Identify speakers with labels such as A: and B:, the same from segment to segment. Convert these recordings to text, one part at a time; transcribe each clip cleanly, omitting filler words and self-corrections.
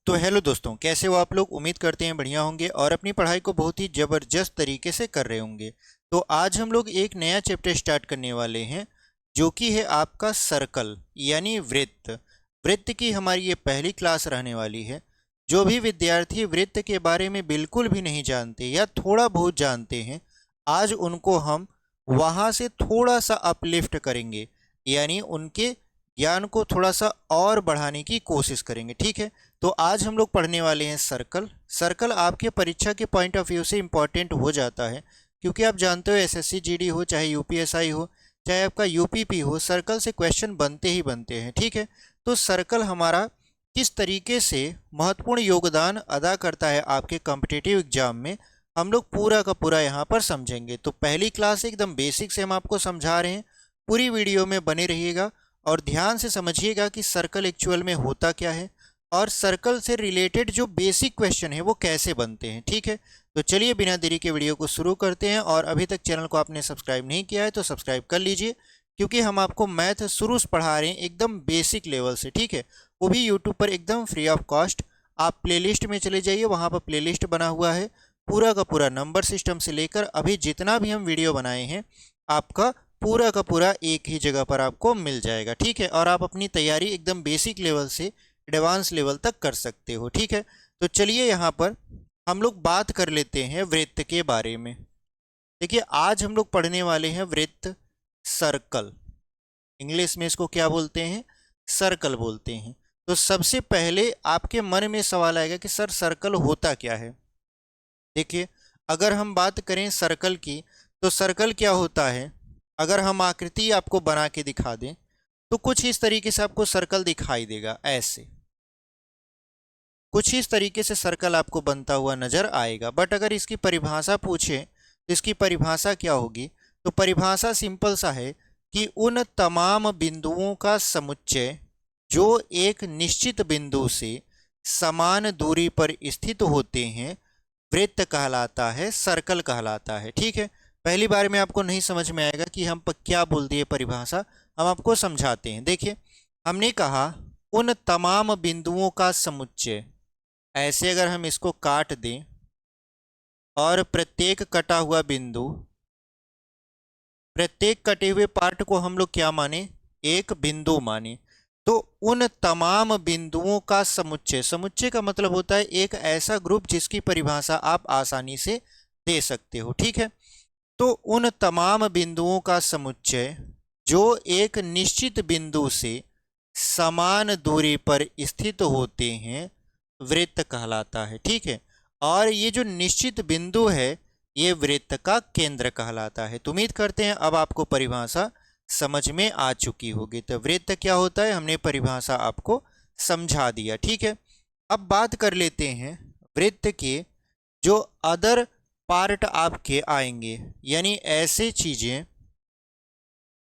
A: तो हेलो दोस्तों, कैसे हो आप लोग। उम्मीद करते हैं बढ़िया होंगे और अपनी पढ़ाई को बहुत ही ज़बरदस्त तरीके से कर रहे होंगे। तो आज हम लोग एक नया चैप्टर स्टार्ट करने वाले हैं, जो कि है आपका सर्कल यानी वृत्त। वृत्त की हमारी ये पहली क्लास रहने वाली है। जो भी विद्यार्थी वृत्त के बारे में बिल्कुल भी नहीं जानते या थोड़ा बहुत जानते हैं, आज उनको हम वहाँ से थोड़ा सा अपलिफ्ट करेंगे, यानी उनके ज्ञान को थोड़ा सा और बढ़ाने की कोशिश करेंगे। ठीक है, तो आज हम लोग पढ़ने वाले हैं सर्कल। सर्कल आपके परीक्षा के पॉइंट ऑफ व्यू से इम्पॉर्टेंट हो जाता है, क्योंकि आप जानते हो एसएससी जीडी हो, चाहे यूपीएसआई हो, चाहे आपका यूपीपी हो, सर्कल से क्वेश्चन बनते ही बनते हैं। ठीक है, तो सर्कल हमारा किस तरीके से महत्वपूर्ण योगदान अदा करता है आपके कॉम्पिटिटिव एग्जाम में, हम लोग पूरा का पूरा यहाँ पर समझेंगे। तो पहली क्लास एकदम बेसिक से हम आपको समझा रहे हैं। पूरी वीडियो में बने रहिएगा और ध्यान से समझिएगा कि सर्कल एक्चुअल में होता क्या है और सर्कल से रिलेटेड जो बेसिक क्वेश्चन है वो कैसे बनते हैं। ठीक है, तो चलिए बिना देरी के वीडियो को शुरू करते हैं। और अभी तक चैनल को आपने सब्सक्राइब नहीं किया है तो सब्सक्राइब कर लीजिए, क्योंकि हम आपको मैथ शुरू से पढ़ा रहे हैं एकदम बेसिक लेवल से। ठीक है, वो भी यूट्यूब पर एकदम फ्री ऑफ कॉस्ट। आप प्लेलिस्ट में चले जाइए, वहाँ पर प्लेलिस्ट बना हुआ है पूरा का पूरा, नंबर सिस्टम से लेकर अभी जितना भी हम वीडियो बनाए हैं आपका पूरा का पूरा एक ही जगह पर आपको मिल जाएगा। ठीक है, और आप अपनी तैयारी एकदम बेसिक लेवल से एडवांस लेवल तक कर सकते हो। ठीक है, तो चलिए यहाँ पर हम लोग बात कर लेते हैं वृत्त के बारे में। देखिए, आज हम लोग पढ़ने वाले हैं वृत्त, सर्कल। इंग्लिश में इसको क्या बोलते हैं? सर्कल बोलते हैं। तो सबसे पहले आपके मन में सवाल आएगा कि सर सर्कल होता क्या है। देखिए, अगर हम बात करें सर्कल की, तो सर्कल क्या होता है, अगर हम आकृति आपको बना के दिखा दें तो कुछ इस तरीके से आपको सर्कल दिखाई देगा। ऐसे कुछ इस तरीके से सर्कल आपको बनता हुआ नजर आएगा। बट अगर इसकी परिभाषा पूछे तो इसकी परिभाषा क्या होगी? तो परिभाषा सिंपल सा है कि उन तमाम बिंदुओं का समुच्चय जो एक निश्चित बिंदु से समान दूरी पर स्थित होते हैं वृत्त कहलाता है, सर्कल कहलाता है। ठीक है, पहली बार में आपको नहीं समझ में आएगा कि हम क्या बोल दिए परिभाषा, हम आपको समझाते हैं। देखिए, हमने कहा उन तमाम बिंदुओं का समुच्चय। ऐसे अगर हम इसको काट दें और प्रत्येक कटा हुआ बिंदु, प्रत्येक कटे हुए पार्ट को हम लोग क्या माने? एक बिंदु माने। तो उन तमाम बिंदुओं का समुच्चय, समुच्चय का मतलब होता है एक ऐसा ग्रुप जिसकी परिभाषा आप आसानी से दे सकते हो। ठीक है, तो उन तमाम बिंदुओं का समुच्चय जो एक निश्चित बिंदु से समान दूरी पर स्थित होते हैं वृत्त कहलाता है। ठीक है, और ये जो निश्चित बिंदु है ये वृत्त का केंद्र कहलाता है। तो उम्मीद करते हैं अब आपको परिभाषा समझ में आ चुकी होगी। तो वृत्त क्या होता है हमने परिभाषा आपको समझा दिया। ठीक है, अब बात कर लेते हैं वृत्त के जो अदर पार्ट आपके आएंगे, यानी ऐसे चीजें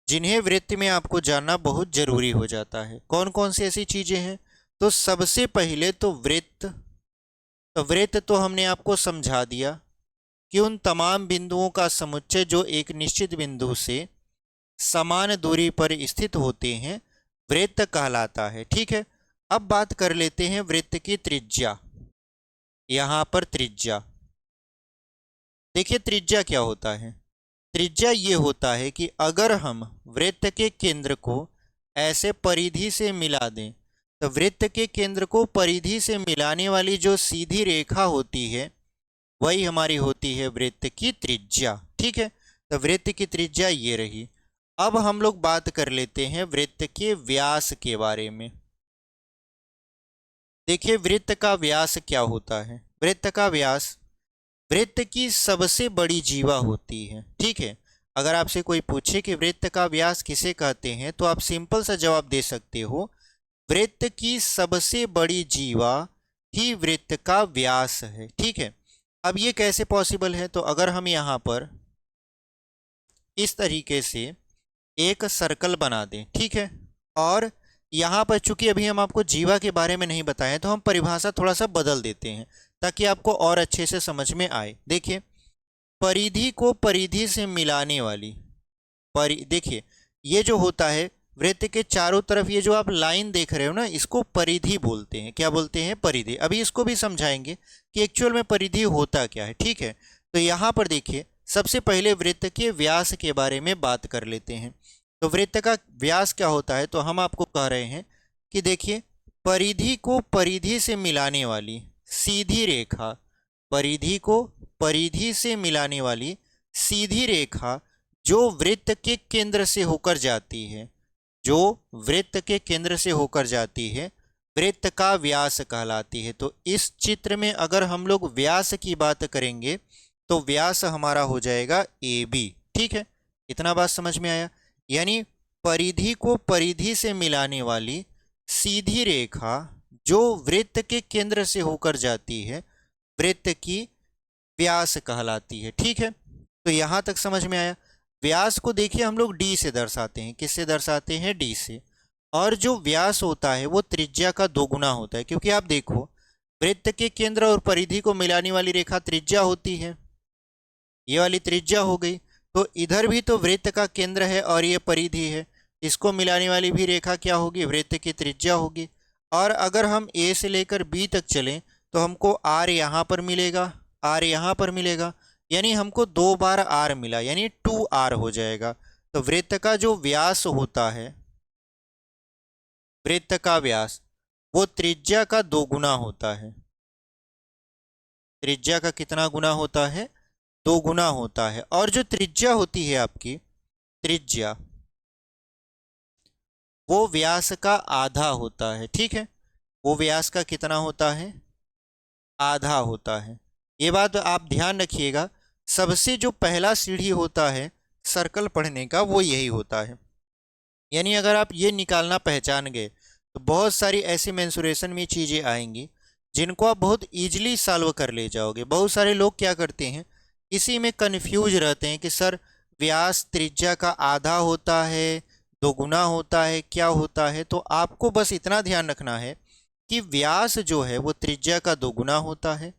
A: जिन्हें वृत्त में आपको जानना बहुत जरूरी हो जाता है। कौन कौन सी ऐसी चीजें हैं? तो सबसे पहले तो वृत्त। तो वृत्त तो हमने आपको समझा दिया कि उन तमाम बिंदुओं का समुच्चय जो एक निश्चित बिंदु से समान दूरी पर स्थित होते हैं वृत्त कहलाता है। ठीक है, अब बात कर लेते हैं वृत्त की त्रिज्या। यहां पर त्रिज्या, देखिए त्रिज्या क्या होता है। त्रिज्या ये होता है कि अगर हम वृत्त के केंद्र को ऐसे परिधि से मिला दें, तो वृत्त के केंद्र को परिधि से मिलाने वाली जो सीधी रेखा होती है वही हमारी होती है वृत्त की त्रिज्या। ठीक है, तो वृत्त की त्रिज्या ये रही। अब हम लोग बात कर लेते हैं वृत्त के व्यास के बारे में। देखिए, वृत्त का व्यास क्या होता है। वृत्त का व्यास वृत्त की सबसे बड़ी जीवा होती है। ठीक है, अगर आपसे कोई पूछे कि वृत्त का व्यास किसे कहते हैं, तो आप सिंपल सा जवाब दे सकते हो, वृत्त की सबसे बड़ी जीवा ही वृत्त का व्यास है। ठीक है, अब ये कैसे पॉसिबल है? तो अगर हम यहाँ पर इस तरीके से एक सर्कल बना दें, ठीक है, और यहाँ पर चूंकि अभी हम आपको जीवा के बारे में नहीं बताएं तो हम परिभाषा थोड़ा सा बदल देते हैं ताकि आपको और अच्छे से समझ में आए। देखिए, परिधि को परिधि से मिलाने वाली देखिए, ये जो होता है वृत्त के चारों तरफ ये जो आप लाइन देख रहे हो ना, इसको परिधि बोलते हैं। क्या बोलते हैं? परिधि। अभी इसको भी समझाएंगे कि एक्चुअल में परिधि होता क्या है। ठीक है, तो यहाँ पर देखिए, सबसे पहले वृत्त के व्यास के बारे में बात कर लेते हैं। तो वृत्त का व्यास क्या होता है? तो हम आपको कह रहे हैं कि देखिए, परिधि को परिधि से मिलाने वाली सीधी रेखा, परिधि को परिधि से मिलाने वाली सीधी रेखा जो वृत्त के केंद्र से होकर जाती है, जो वृत्त के केंद्र से होकर जाती है, वृत्त का व्यास कहलाती है। तो इस चित्र में अगर हम लोग व्यास की बात करेंगे तो व्यास हमारा हो जाएगा ए बी। ठीक है, इतना बात समझ में आया? यानी परिधि को परिधि से मिलाने वाली सीधी रेखा जो वृत्त के केंद्र से होकर जाती है, वृत्त की व्यास कहलाती है। ठीक है, तो यहां तक समझ में आया? व्यास को देखिए हम लोग डी से दर्शाते हैं। किससे दर्शाते हैं? डी से। और जो व्यास होता है वो त्रिज्या का दोगुना होता है, क्योंकि आप देखो, वृत्त के केंद्र और परिधि को मिलाने वाली रेखा त्रिज्या होती है, ये वाली त्रिज्या हो गई। तो इधर भी तो वृत्त का केंद्र है और ये परिधि है, इसको मिलाने वाली भी रेखा क्या होगी? वृत्त की त्रिज्या होगी। और अगर हम ए से लेकर बी तक चलें तो हमको आर यहाँ पर मिलेगा, आर यहाँ पर मिलेगा, यानी हमको 2 बार आर मिला, यानी 2r हो जाएगा। तो वृत्त का जो व्यास होता है, वृत्त का व्यास वो त्रिज्या का 2 गुना होता है। त्रिज्या का कितना गुना होता है? 2 गुना होता है। और जो त्रिज्या होती है आपकी, त्रिज्या वो व्यास का आधा होता है। ठीक है, वो व्यास का कितना होता है? आधा होता है। ये बात आप ध्यान रखिएगा, सबसे जो पहला सीढ़ी होता है सर्कल पढ़ने का वो यही होता है। यानी अगर आप ये निकालना पहचान गए तो बहुत सारी ऐसी मेंसुरेशन में चीज़ें आएंगी जिनको आप बहुत ईजिली सॉल्व कर ले जाओगे। बहुत सारे लोग क्या करते हैं, इसी में कन्फ्यूज रहते हैं कि सर व्यास त्रिज्या का आधा होता है, 2 गुना होता है, क्या होता है? तो आपको बस इतना ध्यान रखना है कि व्यास जो है वो त्रिज्या का 2 गुना होता है,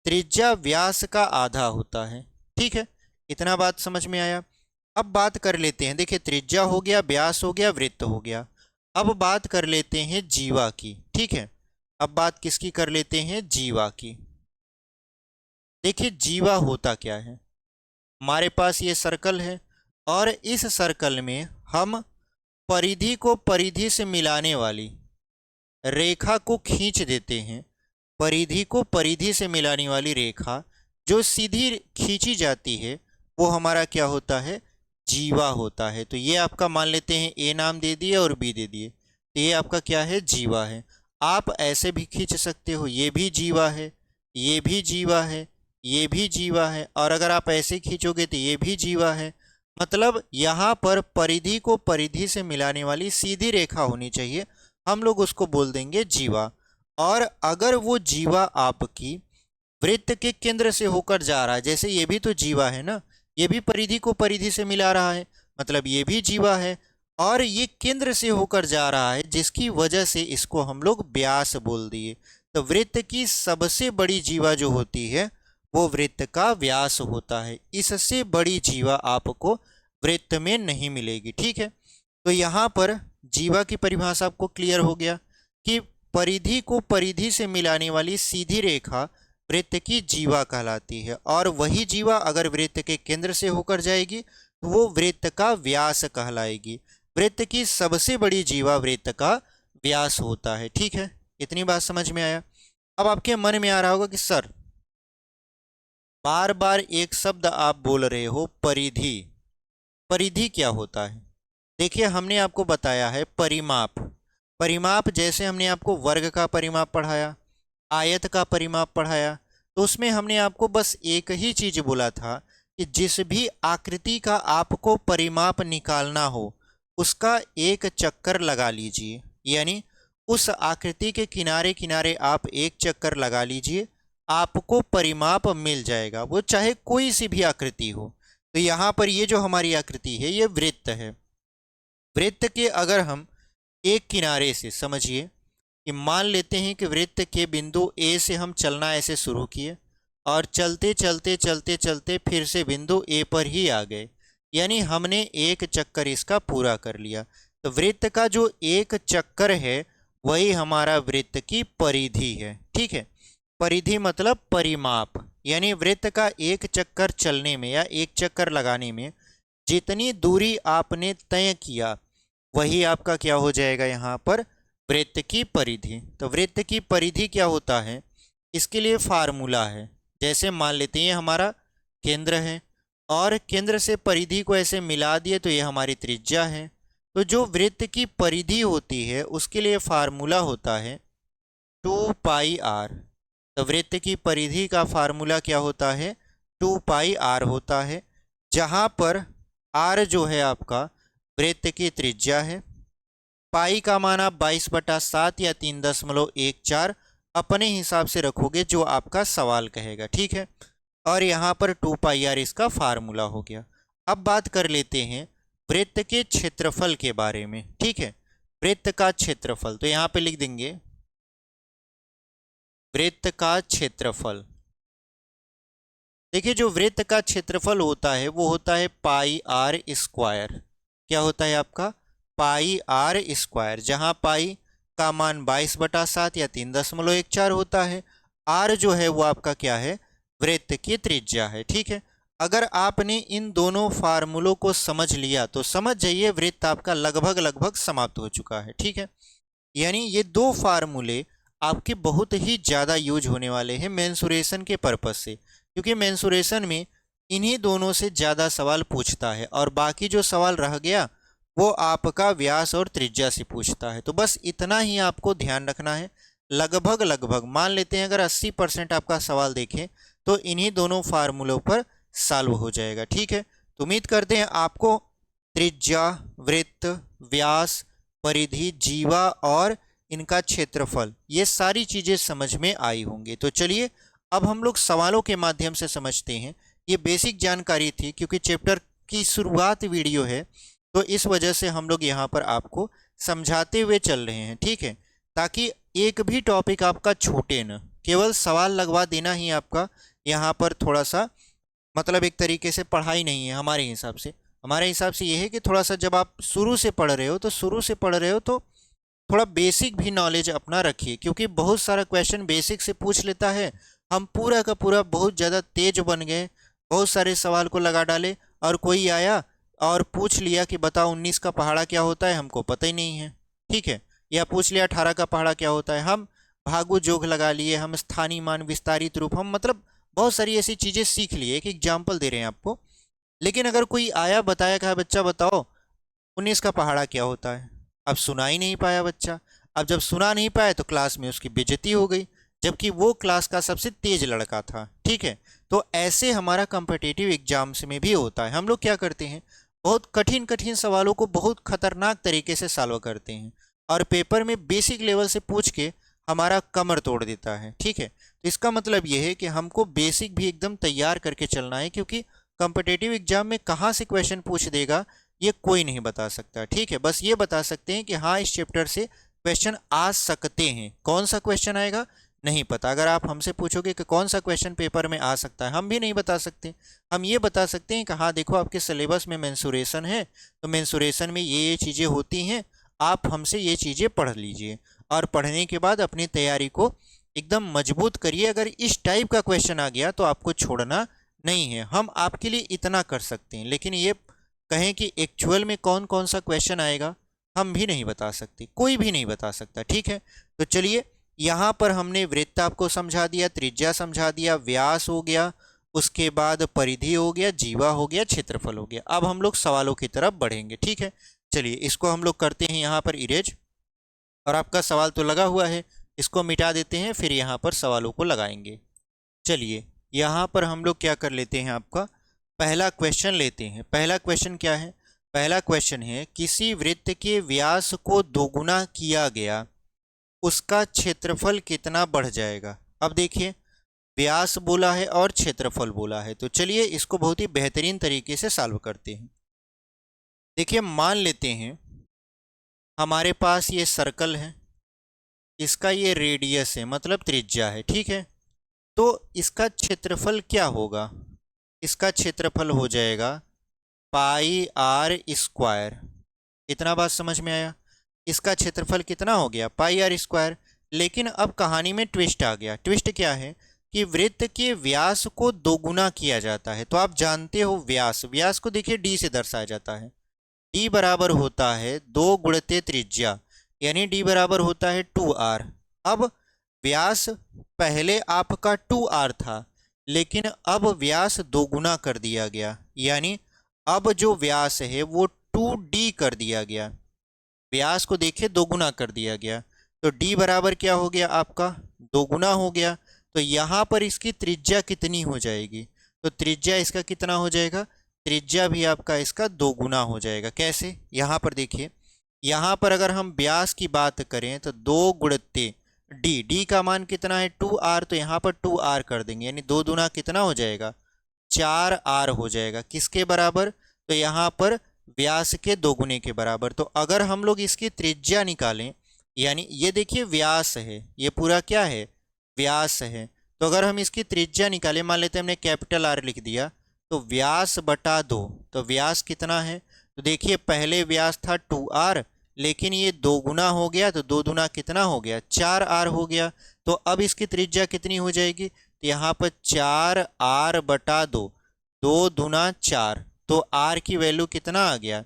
A: त्रिज्या व्यास का आधा होता है। ठीक है, इतना बात समझ में आया? अब बात कर लेते हैं, देखिए त्रिज्या हो गया, व्यास हो गया, वृत्त हो गया। अब बात कर लेते हैं जीवा की। ठीक है, अब बात किसकी कर लेते हैं? जीवा की। देखिए जीवा होता क्या है? हमारे पास ये सर्कल है और इस सर्कल में हम परिधि को परिधि से मिलाने वाली रेखा को खींच देते हैं। परिधि को परिधि से मिलाने वाली रेखा जो सीधी खींची जाती है वो हमारा क्या होता है? जीवा होता है। तो ये आपका मान लेते हैं ए नाम दे दिए और बी दे दिए, तो ये आपका क्या है? जीवा है। आप ऐसे भी खींच सकते हो, ये भी जीवा है, ये भी जीवा है, ये भी जीवा है, और अगर आप ऐसे खींचोगे तो ये भी जीवा है। मतलब यहाँ पर परिधि को परिधि से मिलाने वाली सीधी रेखा होनी चाहिए, हम लोग उसको बोल देंगे जीवा। और अगर वो जीवा आपकी वृत्त के केंद्र से होकर जा रहा है, जैसे ये भी तो जीवा है ना, ये भी परिधि को परिधि से मिला रहा है, मतलब ये भी जीवा है, और ये केंद्र से होकर जा रहा है, जिसकी वजह से इसको हम लोग व्यास बोल दिए। तो वृत्त की सबसे बड़ी जीवा जो होती है वो वृत्त का व्यास होता है। इससे बड़ी जीवा आपको वृत्त में नहीं मिलेगी। ठीक है, तो यहाँ पर जीवा की परिभाषा आपको क्लियर हो गया कि परिधि को परिधि से मिलाने वाली सीधी रेखा वृत्त की जीवा कहलाती है, और वही जीवा अगर वृत्त के केंद्र से होकर जाएगी तो वो वृत्त का व्यास कहलाएगी। वृत्त की सबसे बड़ी जीवा वृत्त का व्यास होता है। ठीक है, इतनी बात समझ में आया? अब आपके मन में आ रहा होगा कि सर बार बार एक शब्द आप बोल रहे हो, परिधि। परिधि क्या होता है? देखिए हमने आपको बताया है परिमाप। परिमाप जैसे हमने आपको वर्ग का परिमाप पढ़ाया, आयत का परिमाप पढ़ाया, तो उसमें हमने आपको बस एक ही चीज बोला था कि जिस भी आकृति का आपको परिमाप निकालना हो उसका एक चक्कर लगा लीजिए। यानी उस आकृति के किनारे किनारे आप एक चक्कर लगा लीजिए, आपको परिमाप मिल जाएगा, वो चाहे कोई सी भी आकृति हो। तो यहाँ पर ये जो हमारी आकृति है ये वृत्त है। वृत्त के अगर हम एक किनारे से, समझिए कि मान लेते हैं कि वृत्त के बिंदु ए से हम चलना ऐसे शुरू किए और चलते चलते चलते चलते फिर से बिंदु ए पर ही आ गए, यानी हमने एक चक्कर इसका पूरा कर लिया। तो वृत्त का जो एक चक्कर है वही हमारा वृत्त की परिधि है। ठीक है, परिधि मतलब परिमाप, यानी वृत्त का एक चक्कर चलने में या एक चक्कर लगाने में जितनी दूरी आपने तय किया वही आपका क्या हो जाएगा यहाँ पर, वृत्त की परिधि। तो वृत्त की परिधि क्या होता है, इसके लिए फार्मूला है। जैसे मान लेते हैं ये हमारा केंद्र है और केंद्र से परिधि को ऐसे मिला दिए तो ये हमारी त्रिज्या है। तो जो वृत्त की परिधि होती है उसके लिए फार्मूला होता है 2πr। तो वृत्त की परिधि का फार्मूला क्या होता है, 2πr होता है, जहाँ पर r जो है आपका वृत्त की त्रिज्या है। पाई का मान आप 22/7 या 3.14 अपने हिसाब से रखोगे जो आपका सवाल कहेगा। ठीक है, और यहाँ पर 2πr इसका फार्मूला हो गया। अब बात कर लेते हैं वृत्त के क्षेत्रफल के बारे में। ठीक है, वृत्त का क्षेत्रफल, तो यहाँ पे लिख देंगे वृत्त का क्षेत्रफल। देखिए जो वृत्त का क्षेत्रफल होता है वो होता है πr²। क्या होता है आपका, πr², जहाँ पाई का मान 22/7 या 3.14 होता है। r जो है वो आपका क्या है, वृत्त की त्रिज्या है। ठीक है, अगर आपने इन दोनों फार्मूलों को समझ लिया तो समझ जाइए वृत्त आपका लगभग लगभग समाप्त हो चुका है। ठीक है, यानी ये दो फार्मूले आपके बहुत ही ज़्यादा यूज होने वाले हैं मेंसुरेशन के पर्पस से, क्योंकि मेंसुरेशन में इन्हीं दोनों से ज़्यादा सवाल पूछता है और बाकी जो सवाल रह गया वो आपका व्यास और त्रिज्या से पूछता है। तो बस इतना ही आपको ध्यान रखना है। लगभग लगभग मान लेते हैं अगर 80% आपका सवाल देखें तो इन्हीं दोनों फार्मूलों पर सॉल्व हो जाएगा। ठीक है, तो उम्मीद करते हैं आपको त्रिज्या, वृत्त, व्यास, परिधि, जीवा और इनका क्षेत्रफल ये सारी चीज़ें समझ में आई होंगी। तो चलिए अब हम लोग सवालों के माध्यम से समझते हैं। ये बेसिक जानकारी थी क्योंकि चैप्टर की शुरुआत वीडियो है, तो इस वजह से हम लोग यहाँ पर आपको समझाते हुए चल रहे हैं। ठीक है, ताकि एक भी टॉपिक आपका छूटे न, केवल सवाल लगवा देना ही आपका यहाँ पर थोड़ा सा मतलब एक तरीके से पढ़ाई नहीं है हमारे हिसाब से। हमारे हिसाब से ये है कि थोड़ा सा जब आप शुरू से पढ़ रहे हो तो थोड़ा बेसिक भी नॉलेज अपना रखिए, क्योंकि बहुत सारा क्वेश्चन बेसिक से पूछ लेता है। हम पूरा का पूरा बहुत ज़्यादा तेज बन गए, बहुत सारे सवाल को लगा डाले और कोई आया और पूछ लिया कि बताओ 19 का पहाड़ा क्या होता है, हमको पता ही नहीं है। ठीक है, या पूछ लिया 18 का पहाड़ा क्या होता है, हम भागु जोग लगा लिए, हम स्थानीय मान, विस्तारित रूप, हम मतलब बहुत सारी ऐसी चीज़ें सीख लिए। एक एग्जाम्पल दे रहे हैं आपको। लेकिन अगर कोई आया बताया कहा बच्चा बताओ 19 का पहाड़ा क्या होता है, अब सुना ही नहीं पाया बच्चा। अब जब सुना नहीं पाया तो क्लास में उसकी बेइज्जती हो गई, जबकि वो क्लास का सबसे तेज लड़का था। ठीक है, तो ऐसे हमारा कॉम्पिटिटिव एग्जाम्स में भी होता है। हम लोग क्या करते हैं, बहुत कठिन कठिन सवालों को बहुत खतरनाक तरीके से सॉल्व करते हैं और पेपर में बेसिक लेवल से पूछ के हमारा कमर तोड़ देता है। ठीक है, तो इसका मतलब ये है कि हमको बेसिक भी एकदम तैयार करके चलना है, क्योंकि कॉम्पिटिटिव एग्जाम में कहाँ से क्वेश्चन पूछ देगा ये कोई नहीं बता सकता। ठीक है, बस ये बता सकते हैं कि हाँ इस चैप्टर से क्वेश्चन आ सकते हैं। कौन सा क्वेश्चन आएगा नहीं पता। अगर आप हमसे पूछोगे कि कौन सा क्वेश्चन पेपर में आ सकता है, हम भी नहीं बता सकते। हम ये बता सकते हैं कि हाँ देखो आपके सिलेबस में मेंसुरेशन है, तो मेंसुरेशन में ये चीज़ें होती हैं, आप हमसे ये चीज़ें पढ़ लीजिए और पढ़ने के बाद अपनी तैयारी को एकदम मजबूत करिए। अगर इस टाइप का क्वेश्चन आ गया तो आपको छोड़ना नहीं है। हम आपके लिए इतना कर सकते हैं, लेकिन ये कहें कि एक्चुअल में कौन कौन सा क्वेश्चन आएगा हम भी नहीं बता सकते, कोई भी नहीं बता सकता। ठीक है, तो चलिए यहाँ पर हमने वृत्त आपको समझा दिया, त्रिज्या समझा दिया, व्यास हो गया, उसके बाद परिधि हो गया, जीवा हो गया, क्षेत्रफल हो गया। अब हम लोग सवालों की तरफ बढ़ेंगे। ठीक है, चलिए इसको हम लोग करते हैं यहाँ पर इरेज, और आपका सवाल तो लगा हुआ है, इसको मिटा देते हैं, फिर यहाँ पर सवालों को लगाएंगे। चलिए यहाँ पर हम लोग क्या कर लेते हैं, आपका पहला क्वेश्चन लेते हैं। पहला क्वेश्चन क्या है, पहला क्वेश्चन है किसी वृत्त के व्यास को दोगुना किया गया, उसका क्षेत्रफल कितना बढ़ जाएगा। अब देखिए व्यास बोला है और क्षेत्रफल बोला है, तो चलिए इसको बहुत ही बेहतरीन तरीके से सॉल्व करते हैं। देखिए मान लेते हैं हमारे पास ये सर्कल है, इसका ये रेडियस है मतलब त्रिज्या है। ठीक है, तो इसका क्षेत्रफल क्या होगा, इसका क्षेत्रफल हो जाएगा πr²। इतना बात समझ में आया। इसका क्षेत्रफल कितना हो गया, पाई आर स्क्वायर। लेकिन अब कहानी में ट्विस्ट आ गया। ट्विस्ट क्या है कि वृत्त के व्यास को दोगुना किया जाता है। तो आप जानते हो व्यास, व्यास को देखिए डी से दर्शाया जाता है। डी बराबर होता है 2 गुणित त्रिज्या, यानी डी बराबर होता है 2r। अब व्यास पहले आपका 2r था, लेकिन अब व्यास दोगुना कर दिया गया, यानी अब जो व्यास है वो 2d कर दिया गया। व्यास को देखिए दोगुना कर दिया गया, तो d बराबर क्या हो गया आपका, दोगुना हो गया। तो यहाँ पर इसकी त्रिज्या कितनी हो जाएगी, तो त्रिज्या इसका कितना हो जाएगा, त्रिज्या भी आपका इसका दोगुना हो जाएगा। कैसे, यहाँ पर देखिए, यहाँ पर अगर हम व्यास की बात करें तो 2 गुणित डी, डी का मान कितना है 2r, तो यहाँ पर 2r कर देंगे, यानी 2 दूना कितना हो जाएगा, 4r हो जाएगा। किसके बराबर, तो यहाँ पर व्यास के दोगुने के बराबर। तो अगर हम लोग इसकी त्रिज्या निकालें, यानी ये देखिए व्यास है, ये पूरा क्या है, व्यास है। तो अगर हम इसकी त्रिज्या निकालें, मान लेते हैं हमने कैपिटल आर लिख दिया, तो व्यास बटा 2, तो व्यास कितना है, तो देखिए पहले व्यास था 2r, लेकिन ये दोगुना हो गया, तो 2 दूना कितना हो गया, 4r हो गया। तो अब इसकी त्रिज्या कितनी हो जाएगी, तो यहाँ पर 4r बटा 2, 2 दूना 4, तो r की वैल्यू कितना आ गया,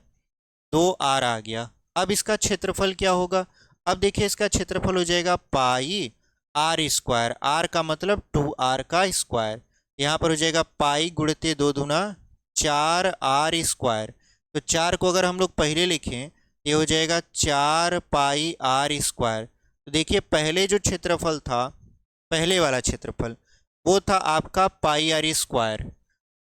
A: 2r आ गया। अब इसका क्षेत्रफल क्या होगा, अब देखिए इसका क्षेत्रफल हो जाएगा पाई आर स्क्वायर, आर का मतलब 2r का स्क्वायर, यहाँ पर हो जाएगा पाई गुणित 2 दूना 4r स्क्वायर। तो 4 को अगर हम लोग पहले लिखें, ये हो जाएगा 4 पाई आर स्क्वायर। तो देखिए पहले जो क्षेत्रफल था, पहले वाला क्षेत्रफल, वो था आपका पाई आर स्क्वायर।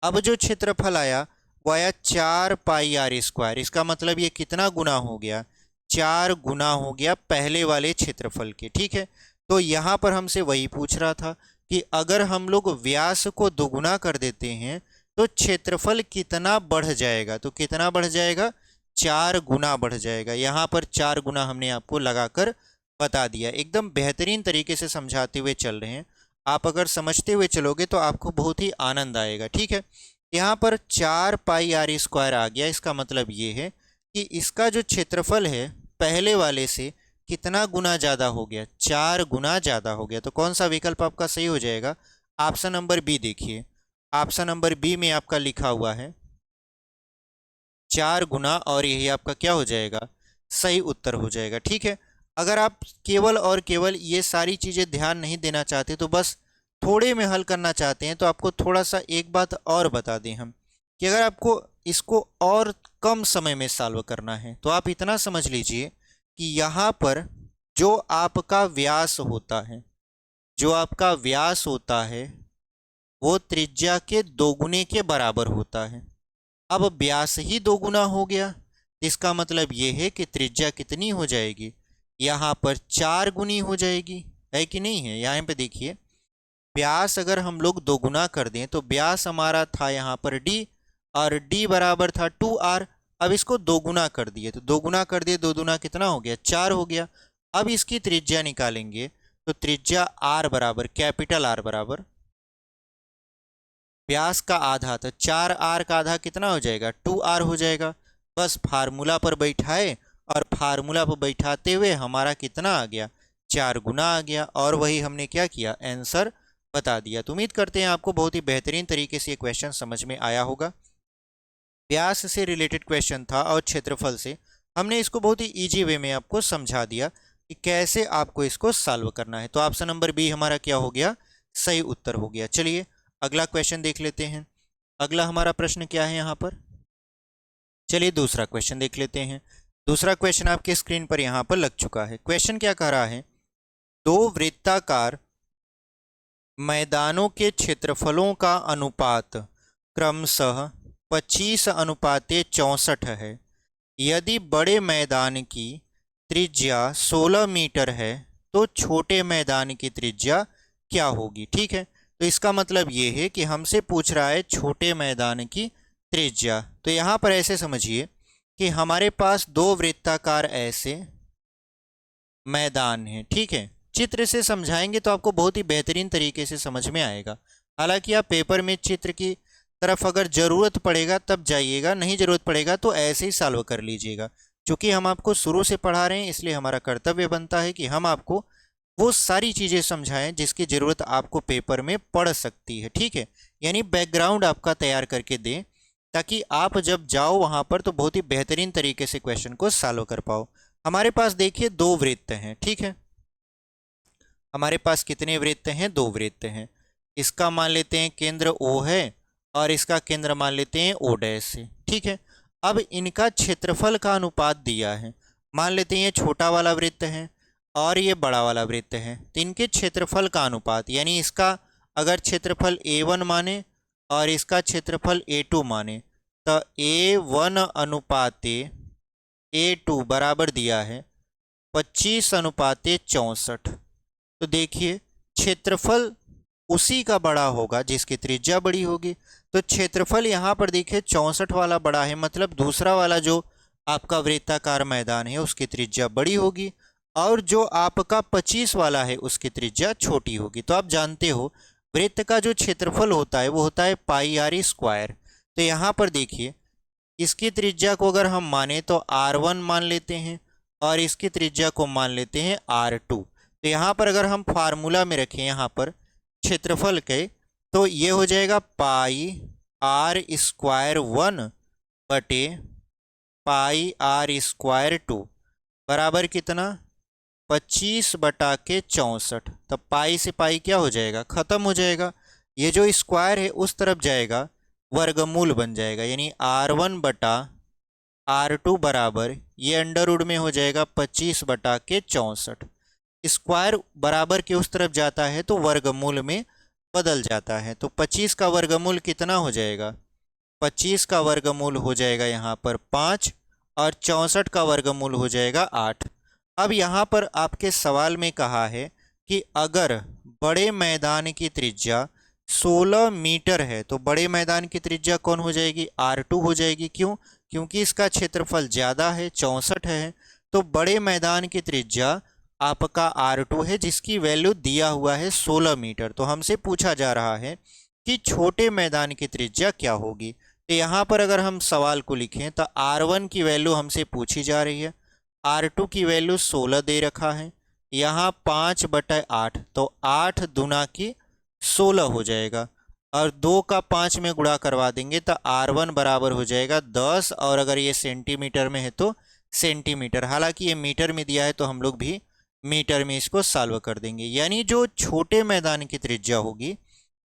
A: अब जो क्षेत्रफल आया वो आया 4 पाई आर स्क्वायर। इसका मतलब ये कितना गुना हो गया, 4 गुना हो गया पहले वाले क्षेत्रफल के। ठीक है, तो यहाँ पर हमसे वही पूछ रहा था कि अगर हम लोग व्यास को दोगुना कर देते हैं तो क्षेत्रफल कितना बढ़ जाएगा, तो कितना बढ़ जाएगा, 4 गुना बढ़ जाएगा। यहाँ पर 4 गुना हमने आपको लगाकर बता दिया। एकदम बेहतरीन तरीके से समझाते हुए चल रहे हैं। आप अगर समझते हुए चलोगे तो आपको बहुत ही आनंद आएगा। ठीक है, यहाँ पर 4 पाई आर स्क्वायर आ गया। इसका मतलब ये है कि इसका जो क्षेत्रफल है पहले वाले से कितना गुना ज़्यादा हो गया, 4 गुना ज़्यादा हो गया। तो कौन सा विकल्प आपका सही हो जाएगा, ऑप्शन नंबर बी। देखिए ऑप्शन नंबर बी में आपका लिखा हुआ है 4 गुना, और यही आपका क्या हो जाएगा, सही उत्तर हो जाएगा। ठीक है, अगर आप केवल और केवल ये सारी चीज़ें ध्यान नहीं देना चाहते, तो बस थोड़े में हल करना चाहते हैं, तो आपको थोड़ा सा एक बात और बता दें हम कि अगर आपको इसको और कम समय में सॉल्व करना है तो आप इतना समझ लीजिए कि यहाँ पर जो आपका व्यास होता है, जो आपका व्यास होता है वो त्रिज्या के दोगुने के बराबर होता है। अब व्यास ही दोगुना हो गया, इसका मतलब ये है कि त्रिज्या कितनी हो जाएगी, यहाँ पर 4 गुनी हो जाएगी, है कि नहीं है। यहाँ पे देखिए व्यास अगर हम लोग दोगुना कर दें तो व्यास हमारा था यहाँ पर d, और d बराबर था 2r। अब इसको दोगुना कर दिए, तो दोगुना कर दिए, 2 दूना कितना हो गया, 4 हो गया। अब इसकी त्रिज्या निकालेंगे तो त्रिज्या r बराबर, कैपिटल R बराबर व्यास का आधा, तो 4r का आधा कितना हो जाएगा, 2r हो जाएगा। बस फार्मूला पर बैठाए और फार्मूला पर बैठाते हुए हमारा कितना आ गया, 4 गुना आ गया, और वही हमने क्या किया, आंसर बता दिया। तो उम्मीद करते हैं आपको बहुत ही बेहतरीन तरीके से ये क्वेश्चन समझ में आया होगा। व्यास से रिलेटेड क्वेश्चन था और क्षेत्रफल से हमने इसको बहुत ही ईजी वे में आपको समझा दिया कि कैसे आपको इसको सॉल्व करना है। तो ऑप्शन नंबर बी हमारा क्या हो गया, सही उत्तर हो गया। चलिए अगला क्वेश्चन देख लेते हैं। अगला हमारा प्रश्न क्या है यहाँ पर, चलिए दूसरा क्वेश्चन देख लेते हैं। दूसरा क्वेश्चन आपके स्क्रीन पर यहाँ पर लग चुका है। क्वेश्चन क्या कह रहा है, 2 वृत्ताकार मैदानों के क्षेत्रफलों का अनुपात क्रमशः 25:64 है। यदि बड़े मैदान की त्रिज्या 16 मीटर है तो छोटे मैदान की त्रिज्या क्या होगी। ठीक है, तो इसका मतलब ये है कि हमसे पूछ रहा है छोटे मैदान की त्रिज्या। तो यहाँ पर ऐसे समझिए कि हमारे पास 2 वृत्ताकार ऐसे मैदान हैं। ठीक है, चित्र से समझाएंगे तो आपको बहुत ही बेहतरीन तरीके से समझ में आएगा। हालांकि आप पेपर में चित्र की तरफ अगर ज़रूरत पड़ेगा तब जाइएगा, नहीं ज़रूरत पड़ेगा तो ऐसे ही सॉल्व कर लीजिएगा। चूँकि हम आपको शुरू से पढ़ा रहे हैं इसलिए हमारा कर्तव्य बनता है कि हम आपको वो सारी चीज़ें समझाएं जिसकी ज़रूरत आपको पेपर में पड़ सकती है, ठीक है। यानी बैकग्राउंड आपका तैयार करके दें ताकि आप जब जाओ वहाँ पर तो बहुत ही बेहतरीन तरीके से क्वेश्चन को सॉल्व कर पाओ। हमारे पास देखिए दो वृत्त हैं, ठीक है। हमारे पास कितने वृत्त हैं? दो वृत्त हैं। इसका मान लेते हैं केंद्र O है और इसका केंद्र मान लेते हैं O डैश है, ठीक है। अब इनका क्षेत्रफल का अनुपात दिया है। मान लेते हैं ये छोटा वाला वृत्त है और ये बड़ा वाला वृत्त है, तो इनके क्षेत्रफल का अनुपात यानी इसका अगर क्षेत्रफल A1 माने और इसका क्षेत्रफल A2 माने तो A1 अनुपाते A2 बराबर दिया है 25 अनुपाते 64। तो देखिए क्षेत्रफल उसी का बड़ा होगा जिसकी त्रिज्या बड़ी होगी। तो क्षेत्रफल यहाँ पर देखिए 64 वाला बड़ा है, मतलब दूसरा वाला जो आपका वृत्ताकार मैदान है उसकी त्रिज्या बड़ी होगी और जो आपका 25 वाला है उसकी त्रिज्या छोटी होगी। तो आप जानते हो वृत्त का जो क्षेत्रफल होता है वो होता है पाई आर स्क्वायर। तो यहाँ पर देखिए इसकी त्रिज्या को अगर हम माने तो R1 मान लेते हैं और इसकी त्रिज्या को मान लेते हैं R2। तो यहाँ पर अगर हम फार्मूला में रखें यहाँ पर क्षेत्रफल के तो ये हो जाएगा पाई आर स्क्वायर 1 बटे पाई आर स्क्वायर 2 बराबर कितना 25 बटा के 64। तब पाई से पाई क्या हो जाएगा? ख़त्म हो जाएगा। ये जो स्क्वायर है उस तरफ जाएगा, वर्गमूल बन जाएगा, यानी R1 बटा R2 बराबर ये अंडर रूट में हो जाएगा 25 बटा के 64। स्क्वायर बराबर के उस तरफ जाता है तो वर्गमूल में बदल जाता है। तो 25 का वर्गमूल कितना हो जाएगा? 25 का वर्गमूल हो जाएगा यहाँ पर 5 और 64 का वर्गमूल हो जाएगा 8। अब यहाँ पर आपके सवाल में कहा है कि अगर बड़े मैदान की त्रिज्या 16 मीटर है तो बड़े मैदान की त्रिज्या कौन हो जाएगी? R2 हो जाएगी। क्यों? क्योंकि इसका क्षेत्रफल ज़्यादा है, 64 है। तो बड़े मैदान की त्रिज्या आपका R2 है जिसकी वैल्यू दिया हुआ है 16 मीटर। तो हमसे पूछा जा रहा है कि छोटे मैदान की त्रिज्या क्या होगी। तो यहाँ पर अगर हम सवाल को लिखें तो R1 की वैल्यू हमसे पूछी जा रही है, R2 की वैल्यू 16 दे रखा है, यहाँ 5 बटा 8 तो 8 दूना की 16 हो जाएगा और 2 का 5 में गुणा करवा देंगे तो R1 बराबर हो जाएगा 10 और अगर ये सेंटीमीटर में है तो सेंटीमीटर। हालांकि ये मीटर में दिया है तो हम लोग भी मीटर में इसको सॉल्व कर देंगे। यानी जो छोटे मैदान की त्रिज्या होगी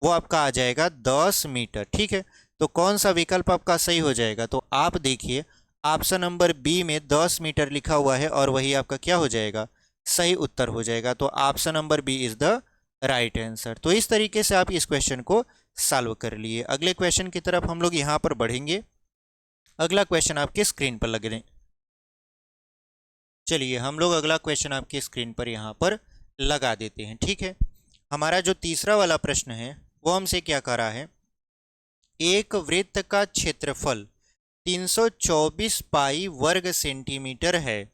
A: वो आपका आ जाएगा 10 मीटर, ठीक है। तो कौन सा विकल्प आपका सही हो जाएगा? तो आप देखिए ऑप्शन नंबर बी में 10 मीटर लिखा हुआ है और वही आपका क्या हो जाएगा? सही उत्तर हो जाएगा। तो option number B is the right answer. तो इस तरीके से आप इस क्वेश्चन को सॉल्व कर लिए। अगले क्वेश्चन की तरफ हम लोग यहाँ पर बढ़ेंगे। अगला क्वेश्चन आपके स्क्रीन पर लग रहे हैं। चलिए हम लोग अगला क्वेश्चन आपकी स्क्रीन पर यहाँ पर लगा देते हैं, ठीक है। हमारा जो तीसरा वाला प्रश्न है वो हमसे क्या कह रहा है? एक वृत्त का क्षेत्रफल 324 पाई वर्ग सेंटीमीटर है,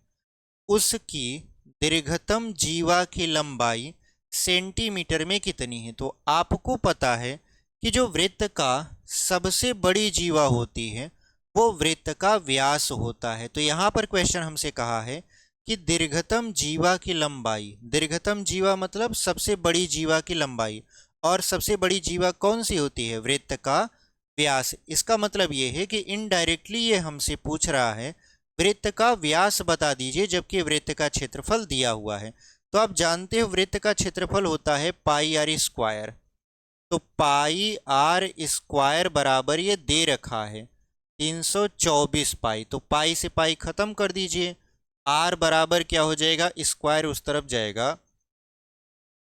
A: उसकी दीर्घतम जीवा की लंबाई सेंटीमीटर में कितनी है? तो आपको पता है कि जो वृत्त का सबसे बड़ी जीवा होती है वो वृत्त का व्यास होता है। तो यहाँ पर क्वेश्चन हमसे कहा है कि दीर्घतम जीवा की लंबाई, दीर्घतम जीवा मतलब सबसे बड़ी जीवा की लंबाई, और सबसे बड़ी जीवा कौन सी होती है? वृत्त का व्यास। इसका मतलब ये है कि इनडायरेक्टली ये हमसे पूछ रहा है वृत्त का व्यास बता दीजिए जबकि वृत्त का क्षेत्रफल दिया हुआ है। तो आप जानते हो वृत्त का क्षेत्रफल होता है पाई आर स्क्वायर। तो पाई आर स्क्वायर बराबर ये दे रखा है 324 पाई। तो पाई से पाई खत्म कर दीजिए, आर बराबर क्या हो जाएगा? स्क्वायर उस तरफ जाएगा,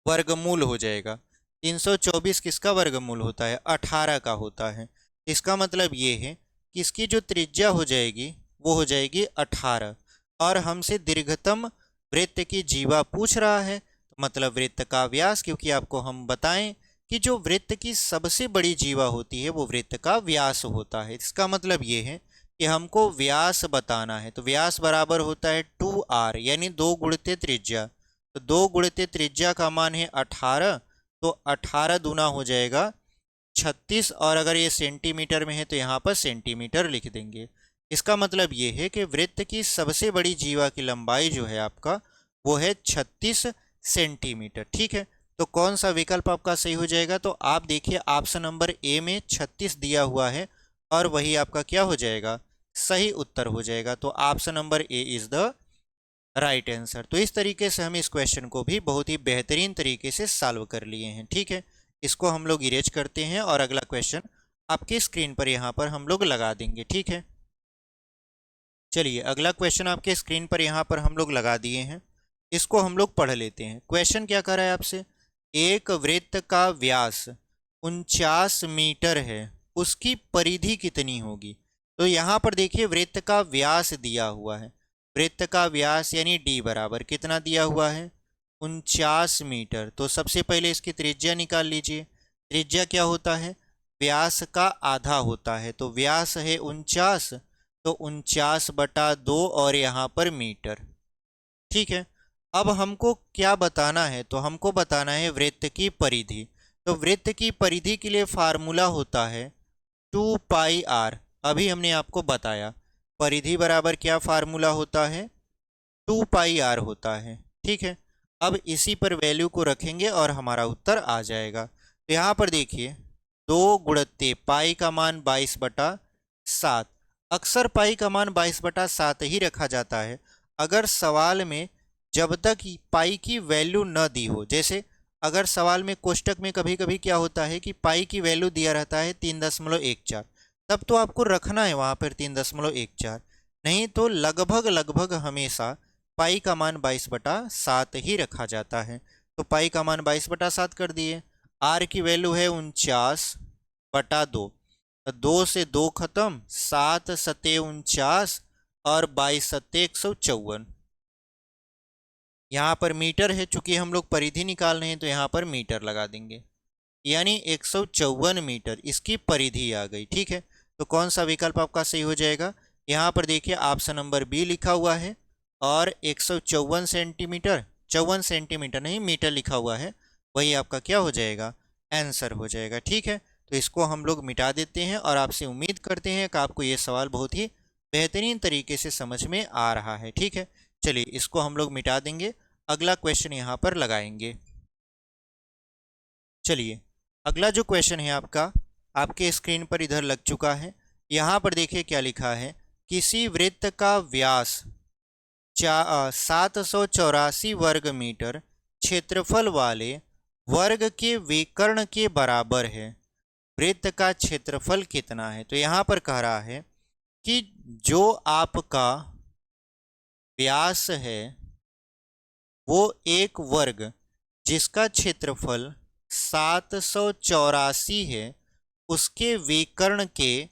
A: वर्गमूल हो जाएगा। 324 किसका वर्गमूल होता है? 18 का होता है। इसका मतलब ये है कि इसकी जो त्रिज्या हो जाएगी वो हो जाएगी 18 और हमसे दीर्घतम वृत्त की जीवा पूछ रहा है तो मतलब वृत्त का व्यास, क्योंकि आपको हम बताएं कि जो वृत्त की सबसे बड़ी जीवा होती है वो वृत्त का व्यास होता है। इसका मतलब ये है कि हमको व्यास बताना है। तो व्यास बराबर होता है 2r यानी 2 गुणित त्रिज्या। तो 2 गुणित त्रिज्या का मान है 18, तो 18 दूना हो जाएगा 36 और अगर ये सेंटीमीटर में है तो यहाँ पर सेंटीमीटर लिख देंगे। इसका मतलब ये है कि वृत्त की सबसे बड़ी जीवा की लंबाई जो है आपका वो है 36 सेंटीमीटर। ठीक है, तो कौन सा विकल्प आपका सही हो जाएगा? तो आप देखिए ऑप्शन नंबर ए में 36 दिया हुआ है और वही आपका क्या हो जाएगा? सही उत्तर हो जाएगा। तो option number A is the right answer. तो इस तरीके से हम इस क्वेश्चन को भी बहुत ही बेहतरीन तरीके से सॉल्व कर लिए हैं। ठीक है, इसको हम लोग इरेज करते हैं और अगला क्वेश्चन आपके स्क्रीन पर यहाँ पर हम लोग लगा देंगे। ठीक है, चलिए अगला क्वेश्चन आपके स्क्रीन पर यहाँ पर हम लोग लगा दिए हैं, इसको हम लोग पढ़ लेते हैं। क्वेश्चन क्या कर रहा है आपसे? एक वृत्त का व्यास 49 मीटर है, उसकी परिधि कितनी होगी? तो यहाँ पर देखिए वृत्त का व्यास दिया हुआ है, वृत्त का व्यास यानी डी बराबर कितना दिया हुआ है? 49 मीटर। तो सबसे पहले इसकी त्रिज्या निकाल लीजिए। त्रिज्या क्या होता है? व्यास का आधा होता है। तो व्यास है 49, तो 49/2 और यहाँ पर मीटर। ठीक है, अब हमको क्या बताना है? तो हमको बताना है वृत्त की परिधि। तो वृत्त की परिधि के लिए फार्मूला होता है 2πr। अभी हमने आपको बताया परिधि बराबर क्या फार्मूला होता है? 2πr होता है। ठीक है, अब इसी पर वैल्यू को रखेंगे और हमारा उत्तर आ जाएगा। तो यहाँ पर देखिए 2 गुणित पाई का मान 22/7। अक्सर पाई का मान 22/7 ही रखा जाता है अगर सवाल में जब तक पाई की वैल्यू न दी हो। जैसे अगर सवाल में कोष्टक में कभी कभी क्या होता है कि पाई की वैल्यू दिया रहता है 3.14, तब तो आपको रखना है वहाँ पर 3.14, नहीं तो लगभग लगभग हमेशा पाई का मान 22/7 ही रखा जाता है। तो पाई का मान 22/7 कर दिए। आर की वैल्यू है 49/2, 2 से 2 खत्म, 7 सत्ते 49 और 22 सत्ते 154। यहाँ पर मीटर है, चूंकि हम लोग परिधि निकाल रहे हैं तो यहाँ पर मीटर लगा देंगे, यानी 154 मीटर इसकी परिधि आ गई। ठीक है, तो कौन सा विकल्प आपका सही हो जाएगा? यहाँ पर देखिए ऑप्शन नंबर बी लिखा हुआ है और 154 सेंटीमीटर, 54 सेंटीमीटर नहीं मीटर लिखा हुआ है, वही आपका क्या हो जाएगा? आंसर हो जाएगा। ठीक है, तो इसको हम लोग मिटा देते हैं और आपसे उम्मीद करते हैं कि आपको ये सवाल बहुत ही बेहतरीन तरीके से समझ में आ रहा है। ठीक है, चलिए इसको हम लोग मिटा देंगे, अगला क्वेश्चन यहाँ पर लगाएंगे। चलिए अगला जो क्वेश्चन है आपका आपके स्क्रीन पर इधर लग चुका है। यहाँ पर देखिए क्या लिखा है, किसी वृत्त का व्यास 784 वर्ग मीटर क्षेत्रफल वाले वर्ग के विकर्ण के बराबर है, वृत्त का क्षेत्रफल कितना है? तो यहाँ पर कह रहा है कि जो आपका व्यास है वो एक वर्ग जिसका क्षेत्रफल 784 है उसके विकर्ण के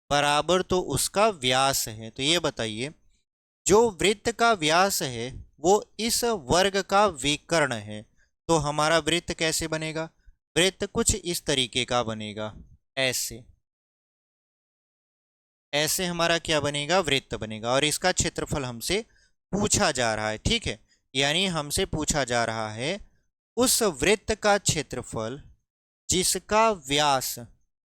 A: बराबर तो उसका व्यास है। तो ये बताइए जो वृत्त का व्यास है वो इस वर्ग का विकर्ण है, तो हमारा वृत्त कैसे बनेगा? वृत्त कुछ इस तरीके का बनेगा, ऐसे ऐसे हमारा क्या बनेगा? वृत्त बनेगा और इसका क्षेत्रफल हमसे पूछा जा रहा है। ठीक है, यानी हमसे पूछा जा रहा है उस वृत्त का क्षेत्रफल जिसका व्यास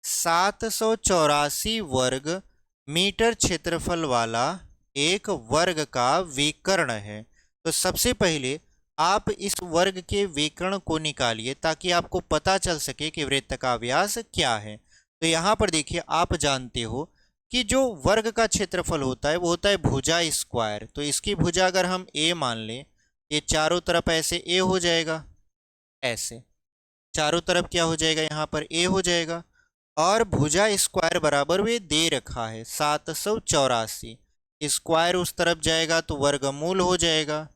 A: 784 वर्ग मीटर क्षेत्रफल वाला एक वर्ग का विकर्ण है। तो सबसे पहले आप इस वर्ग के विकर्ण को निकालिए ताकि आपको पता चल सके कि वृत्त का व्यास क्या है। तो यहाँ पर देखिए आप जानते हो कि जो वर्ग का क्षेत्रफल होता है वो होता है भुजा स्क्वायर। तो इसकी भुजा अगर हम ए मान लें, ये चारों तरफ ऐसे ए हो जाएगा, ऐसे चारों तरफ क्या हो जाएगा? यहाँ पर ए हो जाएगा और भुजा स्क्वायर बराबर वे दे रखा है 784। स्क्वायर उस तरफ जाएगा तो वर्गमूल हो जाएगा,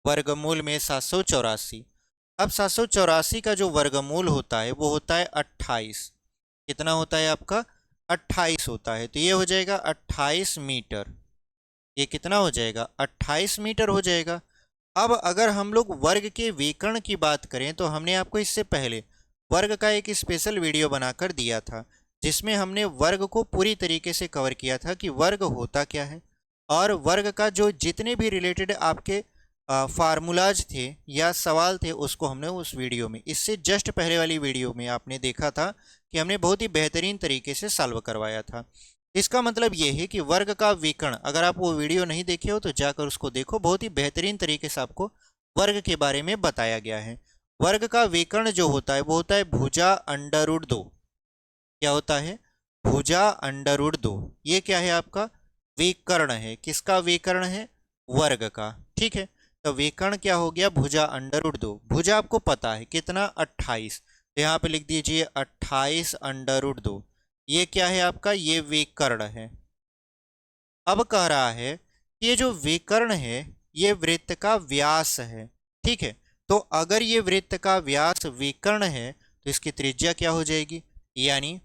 A: वर्गमूल में 784। अब 784 का जो वर्गमूल होता है वो होता है 28। कितना होता है आपका? 28 होता है। तो ये हो जाएगा 28 मीटर। ये कितना हो जाएगा? 28 मीटर हो जाएगा। अब अगर हम लोग वर्ग के विकर्ण की बात करें तो हमने आपको इससे पहले वर्ग का एक स्पेशल वीडियो बनाकर दिया था जिसमें हमने वर्ग को पूरी तरीके से कवर किया था कि वर्ग होता क्या है और वर्ग का जो जितने भी रिलेटेड आपके फार्मूलाज थे या सवाल थे उसको हमने उस वीडियो में, इससे जस्ट पहले वाली वीडियो में आपने देखा था कि हमने बहुत ही बेहतरीन तरीके से सॉल्व करवाया था। इसका मतलब ये है कि वर्ग का विकर्ण, अगर आप वो वीडियो नहीं देखे हो तो जाकर उसको देखो, बहुत ही बेहतरीन तरीके से आपको वर्ग के बारे में बताया गया है। वर्ग का विकर्ण जो होता है वो होता है भुजा अंडर रूट 2। क्या होता है? भुजा अंडर रूट 2। ये क्या है? आपका विकर्ण है। किसका विकर्ण है? वर्ग का। ठीक है, तो विकर्ण क्या हो गया? भुजा अंडर रूट 2। भुजा आपको पता है कितना? 28। तो यहाँ पे लिख दीजिए 28 अंडर रूट 2। ये क्या है आपका? ये विकर्ण है। अब कह रहा है कि ये जो विकर्ण है ये वृत्त का व्यास है। ठीक है, तो अगर ये वृत्त का व्यास विकर्ण है तो इसकी त्रिज्या क्या हो जाएगी? यानी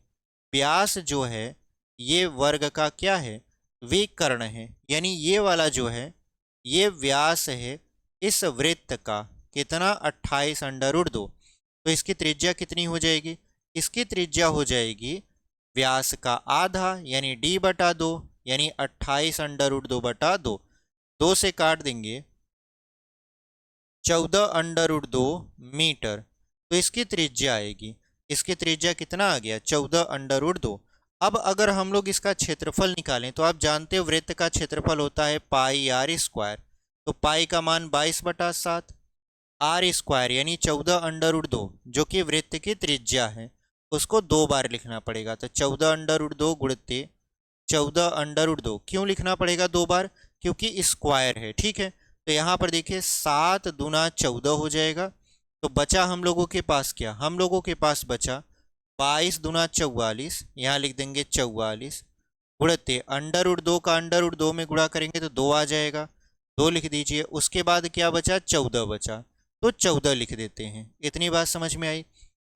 A: व्यास जो है ये वर्ग का क्या है? विकर्ण है। यानी ये वाला जो है ये व्यास है इस वृत्त का। कितना? 28 अंडर रूट 2। तो इसकी त्रिज्या कितनी हो जाएगी? इसकी त्रिज्या हो जाएगी व्यास का आधा यानी d/2, यानी 28 अंडर रूट 2/2। 2 से काट देंगे 14 अंडर रूट 2 मीटर। तो इसकी त्रिज्या आएगी। इसकी त्रिज्या कितना आ गया? 14 अंडर रूट 2। अब अगर हम लोग इसका क्षेत्रफल निकालें तो आप जानते हो वृत्त का क्षेत्रफल होता है पाई आर स्क्वायर। तो पाई का मान 22/7, आर स्क्वायर यानी 14 अंडर रूट 2 जो कि वृत्त की त्रिज्या है, उसको 2 बार लिखना पड़ेगा। तो 14 अंडर रूट 2 गुणित 14 अंडर रूट 2। क्यों लिखना पड़ेगा 2 बार? क्योंकि स्क्वायर है। ठीक है, तो यहाँ पर देखिए 7 दूना 14 हो जाएगा। तो बचा हम लोगों के पास क्या? हम लोगों के पास बचा 22 दूना 44, यहाँ लिख देंगे 44 गुणते अंडर रूट 2 का अंडर रूट 2 में गुणा करेंगे तो 2 आ जाएगा, 2 लिख दीजिए। उसके बाद क्या बचा? 14 बचा, तो 14 लिख देते हैं। इतनी बात समझ में आई।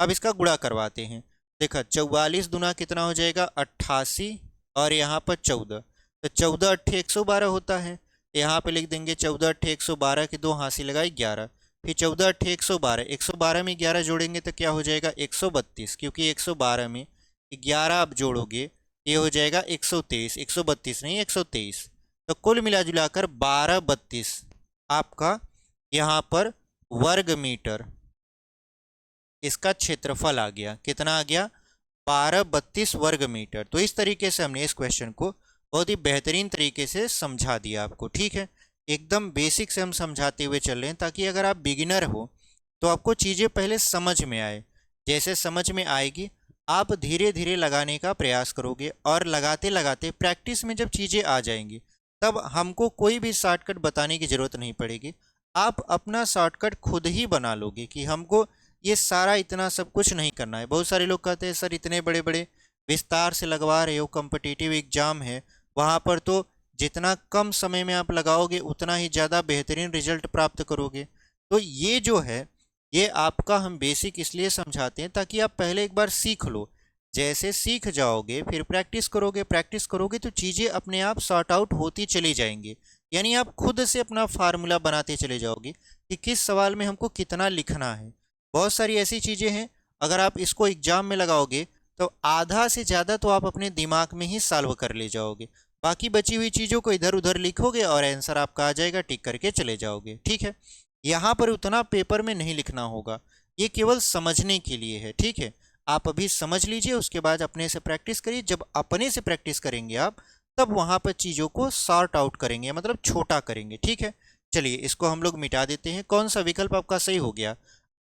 A: अब इसका गुणा करवाते हैं। देखा 44 दूना कितना हो जाएगा? 88 और यहाँ पर 14। तो 14 अट्ठे 112 होता है। यहाँ पे लिख देंगे 14 अट्ठे 112 की 2 हाथ से लगाई 11, फिर 14 अट्ठे 112, 112 में 11 जोड़ेंगे तो क्या हो जाएगा? 132, क्योंकि 112 में 11 आप जोड़ोगे ये हो जाएगा 123। 132 नहीं 123। तो कुल मिला जुलाकर 1232 आपका यहाँ पर वर्ग मीटर इसका क्षेत्रफल आ गया। कितना आ गया? 1232 वर्ग मीटर। तो इस तरीके से हमने इस क्वेश्चन को बहुत ही बेहतरीन तरीके से समझा दिया आपको। ठीक है, एकदम बेसिक से हम समझाते हुए चल रहे हैं ताकि अगर आप बिगिनर हो तो आपको चीज़ें पहले समझ में आए। जैसे समझ में आएगी आप धीरे धीरे लगाने का प्रयास करोगे और लगाते लगाते प्रैक्टिस में जब चीज़ें आ जाएंगी तब हमको कोई भी शॉर्टकट बताने की ज़रूरत नहीं पड़ेगी। आप अपना शॉर्टकट खुद ही बना लोगे कि हमको ये सारा इतना सब कुछ नहीं करना है। बहुत सारे लोग कहते हैं सर इतने बड़े बड़े विस्तार से लगवा रहे हो, कॉम्पिटिटिव एग्जाम है वहाँ पर तो जितना कम समय में आप लगाओगे उतना ही ज़्यादा बेहतरीन रिजल्ट प्राप्त करोगे। तो ये जो है ये आपका हम बेसिक इसलिए समझाते हैं ताकि आप पहले एक बार सीख लो। जैसे सीख जाओगे फिर प्रैक्टिस करोगे तो चीज़ें अपने आप सॉर्ट आउट होती चली जाएंगी। यानी आप खुद से अपना फार्मूला बनाते चले जाओगे कि किस सवाल में हमको कितना लिखना है। बहुत सारी ऐसी चीज़ें हैं अगर आप इसको एग्जाम में लगाओगे तो आधा से ज़्यादा तो आप अपने दिमाग में ही सॉल्व कर ले जाओगे, बाकी बची हुई चीज़ों को इधर उधर लिखोगे और आंसर आपका आ जाएगा, टिक करके चले जाओगे। ठीक है, यहाँ पर उतना पेपर में नहीं लिखना होगा, ये केवल समझने के लिए है। ठीक है, आप अभी समझ लीजिए, उसके बाद अपने से प्रैक्टिस करिए। जब अपने से प्रैक्टिस करेंगे आप तब वहाँ पर चीज़ों को सॉर्ट आउट करेंगे, मतलब छोटा करेंगे। ठीक है, चलिए इसको हम लोग मिटा देते हैं। कौन सा विकल्प आपका सही हो गया?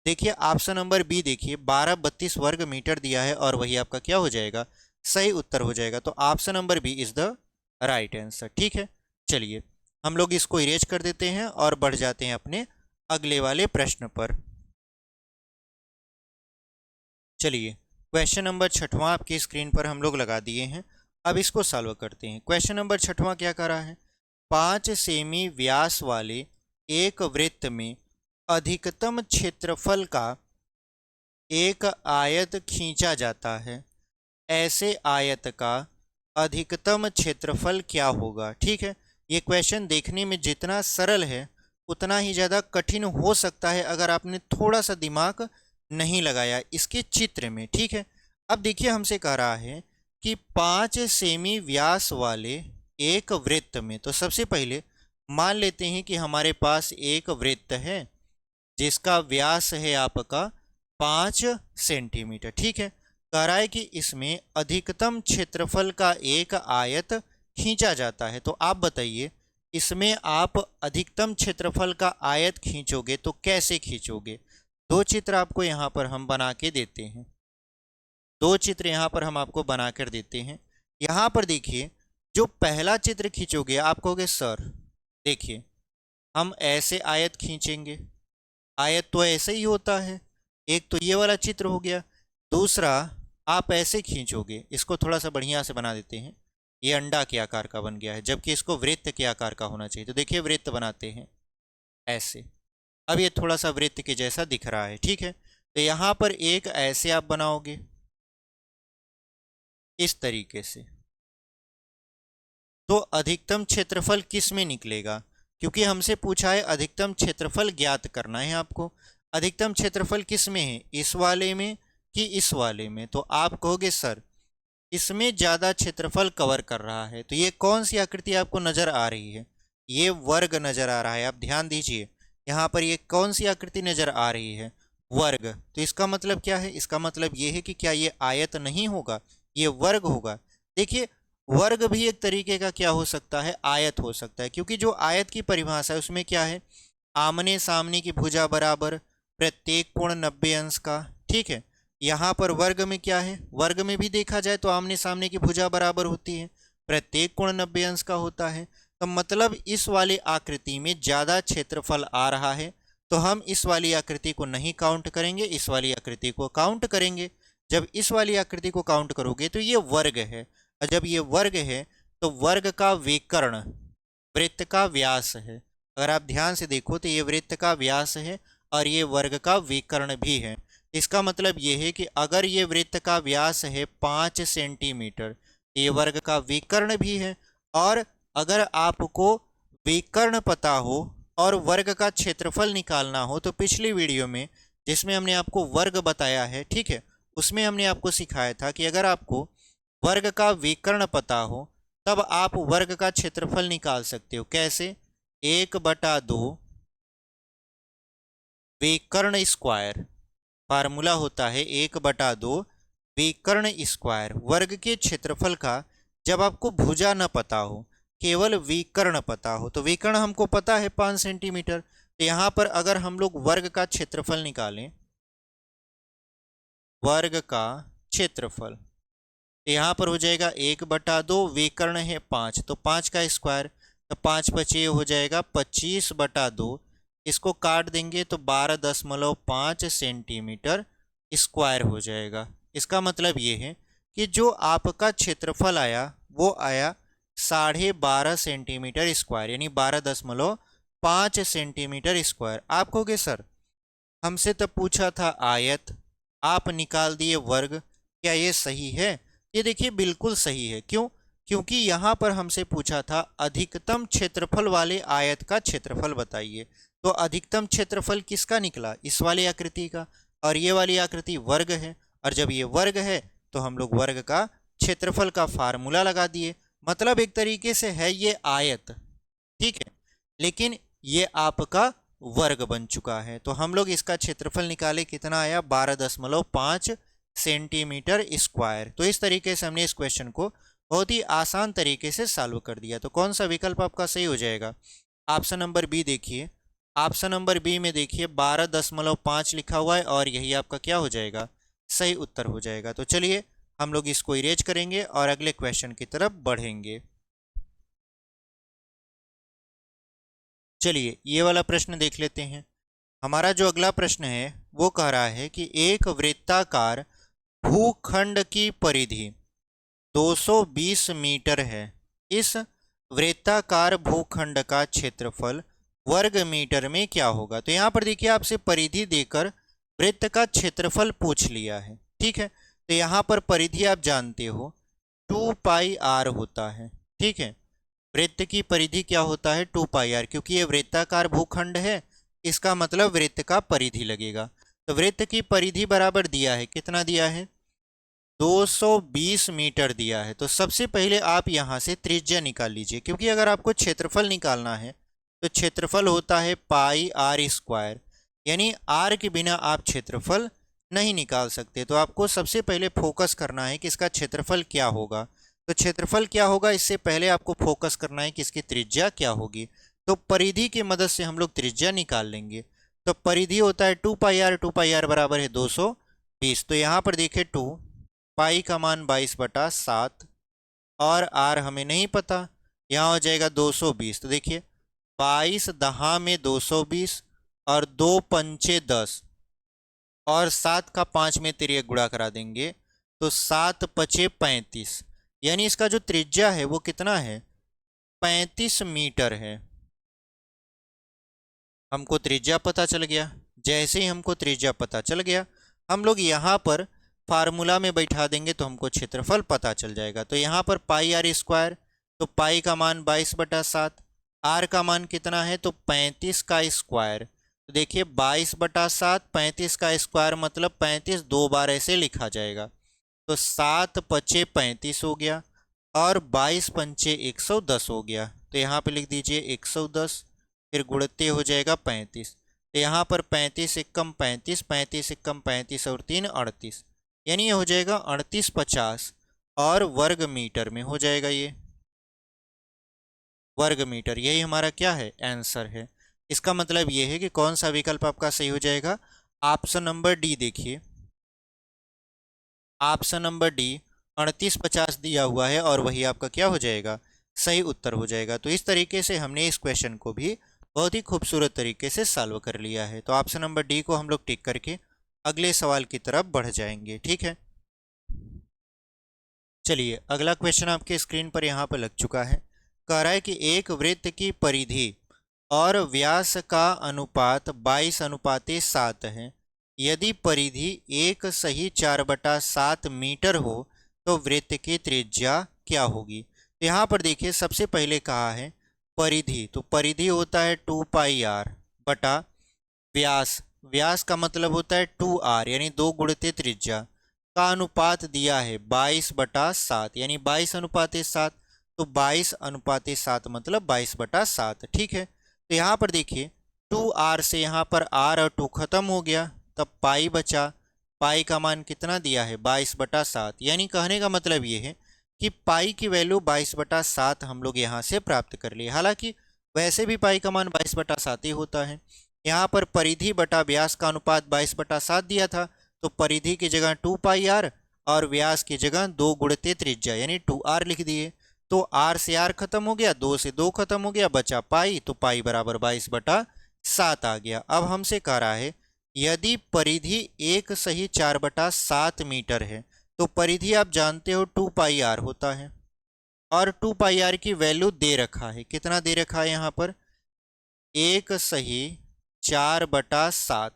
A: देखिए ऑप्शन नंबर बी, देखिए 1232 वर्ग मीटर दिया है और वही आपका क्या हो जाएगा? सही उत्तर हो जाएगा। तो option number B is the right answer. ठीक है, चलिए हम लोग इसको इरेज कर देते हैं और बढ़ जाते हैं अपने अगले वाले प्रश्न पर। चलिए क्वेश्चन नंबर 6वां आपकी स्क्रीन पर हम लोग लगा दिए हैं। अब इसको सॉल्व करते हैं। क्वेश्चन नंबर 6वां क्या कर रहा है? 5 सेमी व्यास वाले एक वृत्त में अधिकतम क्षेत्रफल का एक आयत खींचा जाता है। ऐसे आयत का अधिकतम क्षेत्रफल क्या होगा? ठीक है, ये क्वेश्चन देखने में जितना सरल है उतना ही ज़्यादा कठिन हो सकता है अगर आपने थोड़ा सा दिमाग नहीं लगाया इसके चित्र में। ठीक है, अब देखिए हमसे कह रहा है कि 5 सेमी व्यास वाले एक वृत्त में, तो सबसे पहले मान लेते हैं कि हमारे पास एक वृत्त है जिसका व्यास है आपका 5 सेंटीमीटर। ठीक है, कह रहा है कि इसमें अधिकतम क्षेत्रफल का एक आयत खींचा जाता है। तो आप बताइए, इसमें आप अधिकतम क्षेत्रफल का आयत खींचोगे तो कैसे खींचोगे? दो चित्र आपको यहाँ पर हम बना के देते हैं, दो चित्र यहाँ पर हम आपको बना कर देते हैं। यहाँ पर देखिए, जो पहला चित्र खींचोगे आप कहोगे सर देखिए हम ऐसे आयत खींचेंगे, आयत तो ऐसे ही होता है, एक तो ये वाला चित्र हो गया। दूसरा आप ऐसे खींचोगे, इसको थोड़ा सा बढ़िया से बना देते हैं, ये अंडा के आकार का बन गया है जबकि इसको वृत्त के आकार का होना चाहिए। तो देखिए वृत्त बनाते हैं ऐसे, अब ये थोड़ा सा वृत्त के जैसा दिख रहा है, ठीक है। तो यहाँ पर एक ऐसे आप बनाओगे इस तरीके से, तो अधिकतम क्षेत्रफल किस में निकलेगा? क्योंकि हमसे पूछा है अधिकतम क्षेत्रफल ज्ञात करना है आपको। अधिकतम क्षेत्रफल किस में है, इस वाले में कि इस वाले में? तो आप कहोगे सर इसमें ज़्यादा क्षेत्रफल कवर कर रहा है। तो ये कौन सी आकृति आपको नज़र आ रही है? ये वर्ग नज़र आ रहा है। आप ध्यान दीजिए, यहाँ पर ये कौन सी आकृति नज़र आ रही है? वर्ग। तो इसका मतलब क्या है? इसका मतलब ये है कि क्या ये आयत नहीं होगा, ये वर्ग होगा। देखिए वर्ग भी एक तरीके का क्या हो सकता है, आयत हो सकता है, क्योंकि जो आयत की परिभाषा है उसमें क्या है, आमने सामने की भुजा बराबर, प्रत्येक कोण 90 अंश का, ठीक है। यहाँ पर वर्ग में क्या है, वर्ग में भी देखा जाए तो आमने सामने की भुजा बराबर होती है, प्रत्येक कोण 90 अंश का होता है। तो मतलब इस वाली आकृति में ज़्यादा क्षेत्रफल आ रहा है, तो हम इस वाली आकृति को नहीं काउंट करेंगे, इस वाली आकृति को काउंट करेंगे। जब इस वाली आकृति को काउंट करोगे तो ये वर्ग है, और जब ये वर्ग है तो वर्ग का विकर्ण वृत्त का व्यास है। अगर आप ध्यान से देखो तो ये वृत्त का व्यास है और ये वर्ग का विकर्ण भी है। इसका मतलब ये है कि अगर ये वृत्त का व्यास है 5 सेंटीमीटर, ये वर्ग का विकर्ण भी है। और अगर आपको विकर्ण पता हो और वर्ग का क्षेत्रफल निकालना हो तो पिछली वीडियो में जिसमें हमने आपको वर्ग बताया है, ठीक है, उसमें हमने आपको सिखाया था कि अगर आपको वर्ग का विकर्ण पता हो तब आप वर्ग का क्षेत्रफल निकाल सकते हो। कैसे? 1/2 विकर्ण स्क्वायर, फार्मूला होता है 1/2 विकर्ण स्क्वायर। वर्ग के क्षेत्रफल का जब आपको भुजा न पता हो, केवल विकर्ण पता हो, तो विकर्ण हमको पता है 5 सेंटीमीटर। तो यहाँ पर अगर हम लोग वर्ग का क्षेत्रफल निकालें, वर्ग का क्षेत्रफल, तो यहाँ पर हो जाएगा 1/2, विकर्ण है 5 तो 5 का स्क्वायर, तो 5 पचे हो जाएगा 25/2, इसको काट देंगे तो 12.5 सेंटीमीटर स्क्वायर हो जाएगा। इसका मतलब ये है कि जो आपका क्षेत्रफल आया वो आया 12.5 सेंटीमीटर स्क्वायर, यानी 12.5 सेंटीमीटर स्क्वायर। आप कहोगे सर हमसे तब पूछा था आयत, आप निकाल दिए वर्ग, क्या ये सही है? ये देखिए बिल्कुल सही है। क्यों? क्योंकि यहाँ पर हमसे पूछा था अधिकतम क्षेत्रफल वाले आयत का क्षेत्रफल बताइए। तो अधिकतम क्षेत्रफल किसका निकला? इस वाली आकृति का, और ये वाली आकृति वर्ग है, और जब ये वर्ग है तो हम लोग वर्ग का क्षेत्रफल का फार्मूला लगा दिए। मतलब एक तरीके से है ये आयत, ठीक है, लेकिन ये आपका वर्ग बन चुका है। तो हम लोग इसका क्षेत्रफल निकाले, कितना आया? 12.5 सेंटीमीटर स्क्वायर। तो इस तरीके से हमने इस क्वेश्चन को बहुत ही आसान तरीके से सॉल्व कर दिया। तो कौन सा विकल्प आपका सही हो जाएगा? ऑप्शन नंबर बी देखिए, ऑप्शन नंबर बी में देखिए 12.5 लिखा हुआ है और यही आपका क्या हो जाएगा? सही उत्तर हो जाएगा। तो चलिए हम लोग इसको इरेज करेंगे और अगले क्वेश्चन की तरफ बढ़ेंगे। चलिए ये वाला प्रश्न देख लेते हैं। हमारा जो अगला प्रश्न है वो कह रहा है कि एक वृत्ताकार भूखंड की परिधि 220 मीटर है। इस वृत्ताकार भूखंड का क्षेत्रफल वर्ग मीटर में क्या होगा? तो यहाँ पर देखिए आपसे परिधि देकर वृत्त का क्षेत्रफल पूछ लिया है, ठीक है। तो यहाँ पर परिधि आप जानते हो 2πr होता है, ठीक है। वृत्त की परिधि क्या होता है? 2πr, क्योंकि ये वृत्ताकार भूखंड है, इसका मतलब वृत्त का परिधि लगेगा। तो वृत्त की परिधि बराबर दिया है, कितना दिया है? 220 मीटर दिया है। तो सबसे पहले आप यहाँ से त्रिज्या निकाल लीजिए, क्योंकि अगर आपको क्षेत्रफल निकालना है तो क्षेत्रफल होता है πr², यानी r के बिना आप क्षेत्रफल नहीं निकाल सकते। तो आपको सबसे पहले फोकस करना है कि इसका क्षेत्रफल क्या होगा। तो क्षेत्रफल क्या होगा इससे पहले आपको फोकस करना है कि इसकी त्रिज्या क्या होगी। तो परिधि की मदद से हम लोग त्रिज्या निकाल लेंगे। तो परिधि होता है 2 पाई आर, 2 पाई आर बराबर है 220। तो यहाँ पर देखिए 2 पाई का मान 22/7 और आर हमें नहीं पता, यहाँ हो जाएगा 220। तो देखिए 22 दहा में 220 और 2 पंचे 10 और 7 का 5 में तिर्यक गुणा करा देंगे तो 7 पचे 35, यानी इसका जो त्रिज्या है वो कितना है, 35 मीटर है। हमको त्रिज्या पता चल गया। जैसे ही हमको त्रिज्या पता चल गया, हम लोग यहाँ पर फार्मूला में बैठा देंगे तो हमको क्षेत्रफल पता चल जाएगा। तो यहाँ पर पाई आर स्क्वायर, तो पाई का मान 22/7, आर का मान कितना है तो 35 का स्क्वायर। तो देखिए 22/7, 35 का स्क्वायर मतलब 35 दो बार ऐसे लिखा जाएगा। तो 7 पचे 35 हो गया और 22 पंचे 110 हो गया। तो यहाँ पे लिख दीजिए 110, फिर गुणते हो जाएगा 35। तो यहाँ पर 35 एकम 35, 35 एकम 35 और 3 38, यानी ये हो जाएगा 3850 और वर्ग मीटर में हो जाएगा। ये वर्ग मीटर, यही हमारा क्या है, आंसर है। इसका मतलब ये है कि कौन सा विकल्प आपका सही हो जाएगा, ऑप्शन नंबर डी। देखिए ऑप्शन नंबर डी 3850 दिया हुआ है और वही आपका क्या हो जाएगा, सही उत्तर हो जाएगा। तो इस तरीके से हमने इस क्वेश्चन को भी बहुत ही खूबसूरत तरीके से सॉल्व कर लिया है। तो ऑप्शन नंबर डी को हम लोग टिक करके अगले सवाल की तरफ बढ़ जाएंगे। ठीक है, चलिए अगला क्वेश्चन आपके स्क्रीन पर यहाँ पर लग चुका है। कह रहा है कि एक वृत्त की परिधि और व्यास का अनुपात 22:7 है। यदि परिधि एक सही 4/7 मीटर हो तो वृत्त की त्रिज्या क्या होगी। तो यहाँ पर देखिए सबसे पहले कहा है परिधि, तो परिधि होता है 2 पाई आर बटा व्यास, व्यास का मतलब होता है 2r यानी 2 गुणित त्रिज्या का अनुपात दिया है 22/7 यानी 22:7। तो 22:7 मतलब 22/7। ठीक है, तो यहाँ पर देखिए 2r से यहाँ पर r और 2 खत्म हो गया, तब पाई बचा। पाई का मान कितना दिया है 22/7, यानी कहने का मतलब ये है कि पाई की वैल्यू 22/7 हम लोग यहाँ से प्राप्त कर लिए। हालांकि वैसे भी पाई का मान 22/7 ही होता है। यहाँ पर परिधि बटा व्यास का अनुपात 22/7 दिया था, तो परिधि की जगह 2 पाई आर और व्यास की जगह 2 गुणित त्रिज्या यानी 2r लिख दिए। तो r से r खत्म हो गया, 2 से 2 खत्म हो गया, बचा पाई, तो पाई बराबर 22/7 आ गया। अब हमसे कह रहा है यदि परिधि एक सही 4/7 मीटर है तो परिधि आप जानते हो 2 पाई आर होता है और 2 पाई आर की वैल्यू दे रखा है, कितना दे रखा है यहाँ पर, एक सही 4/7।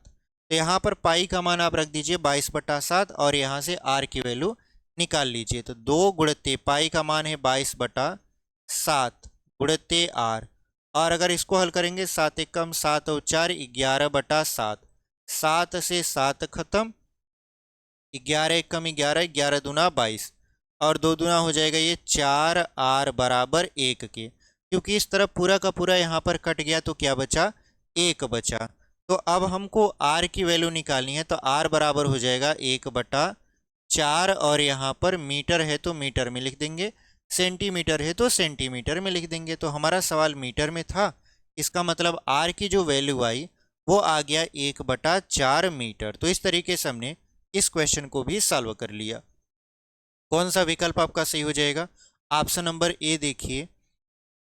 A: तो यहाँ पर पाई का मान आप रख दीजिए 22/7 और यहाँ से आर की वैल्यू निकाल लीजिए। तो 2 गुणित पाई का मान है 22/7 गुणित आर, और अगर इसको हल करेंगे 7 एकम 7 और 4 11/7, 7 से 7 खत्म, 11 एकम 11, 11 दूना 22 और 2 दूना हो जाएगा ये 4r बराबर 1 के, क्योंकि इस तरफ पूरा का पूरा यहाँ पर कट गया तो क्या बचा, 1 बचा। तो अब हमको r की वैल्यू निकालनी है, तो r बराबर हो जाएगा 1/4 और यहाँ पर मीटर है तो मीटर में लिख देंगे, सेंटीमीटर है तो सेंटीमीटर में लिख देंगे। तो हमारा सवाल मीटर में था, इसका मतलब r की जो वैल्यू आई वो आ गया 1/4 मीटर। तो इस तरीके से हमने इस क्वेश्चन को भी सॉल्व कर लिया। कौन सा विकल्प आपका सही हो जाएगा, ऑप्शन नंबर ए। देखिए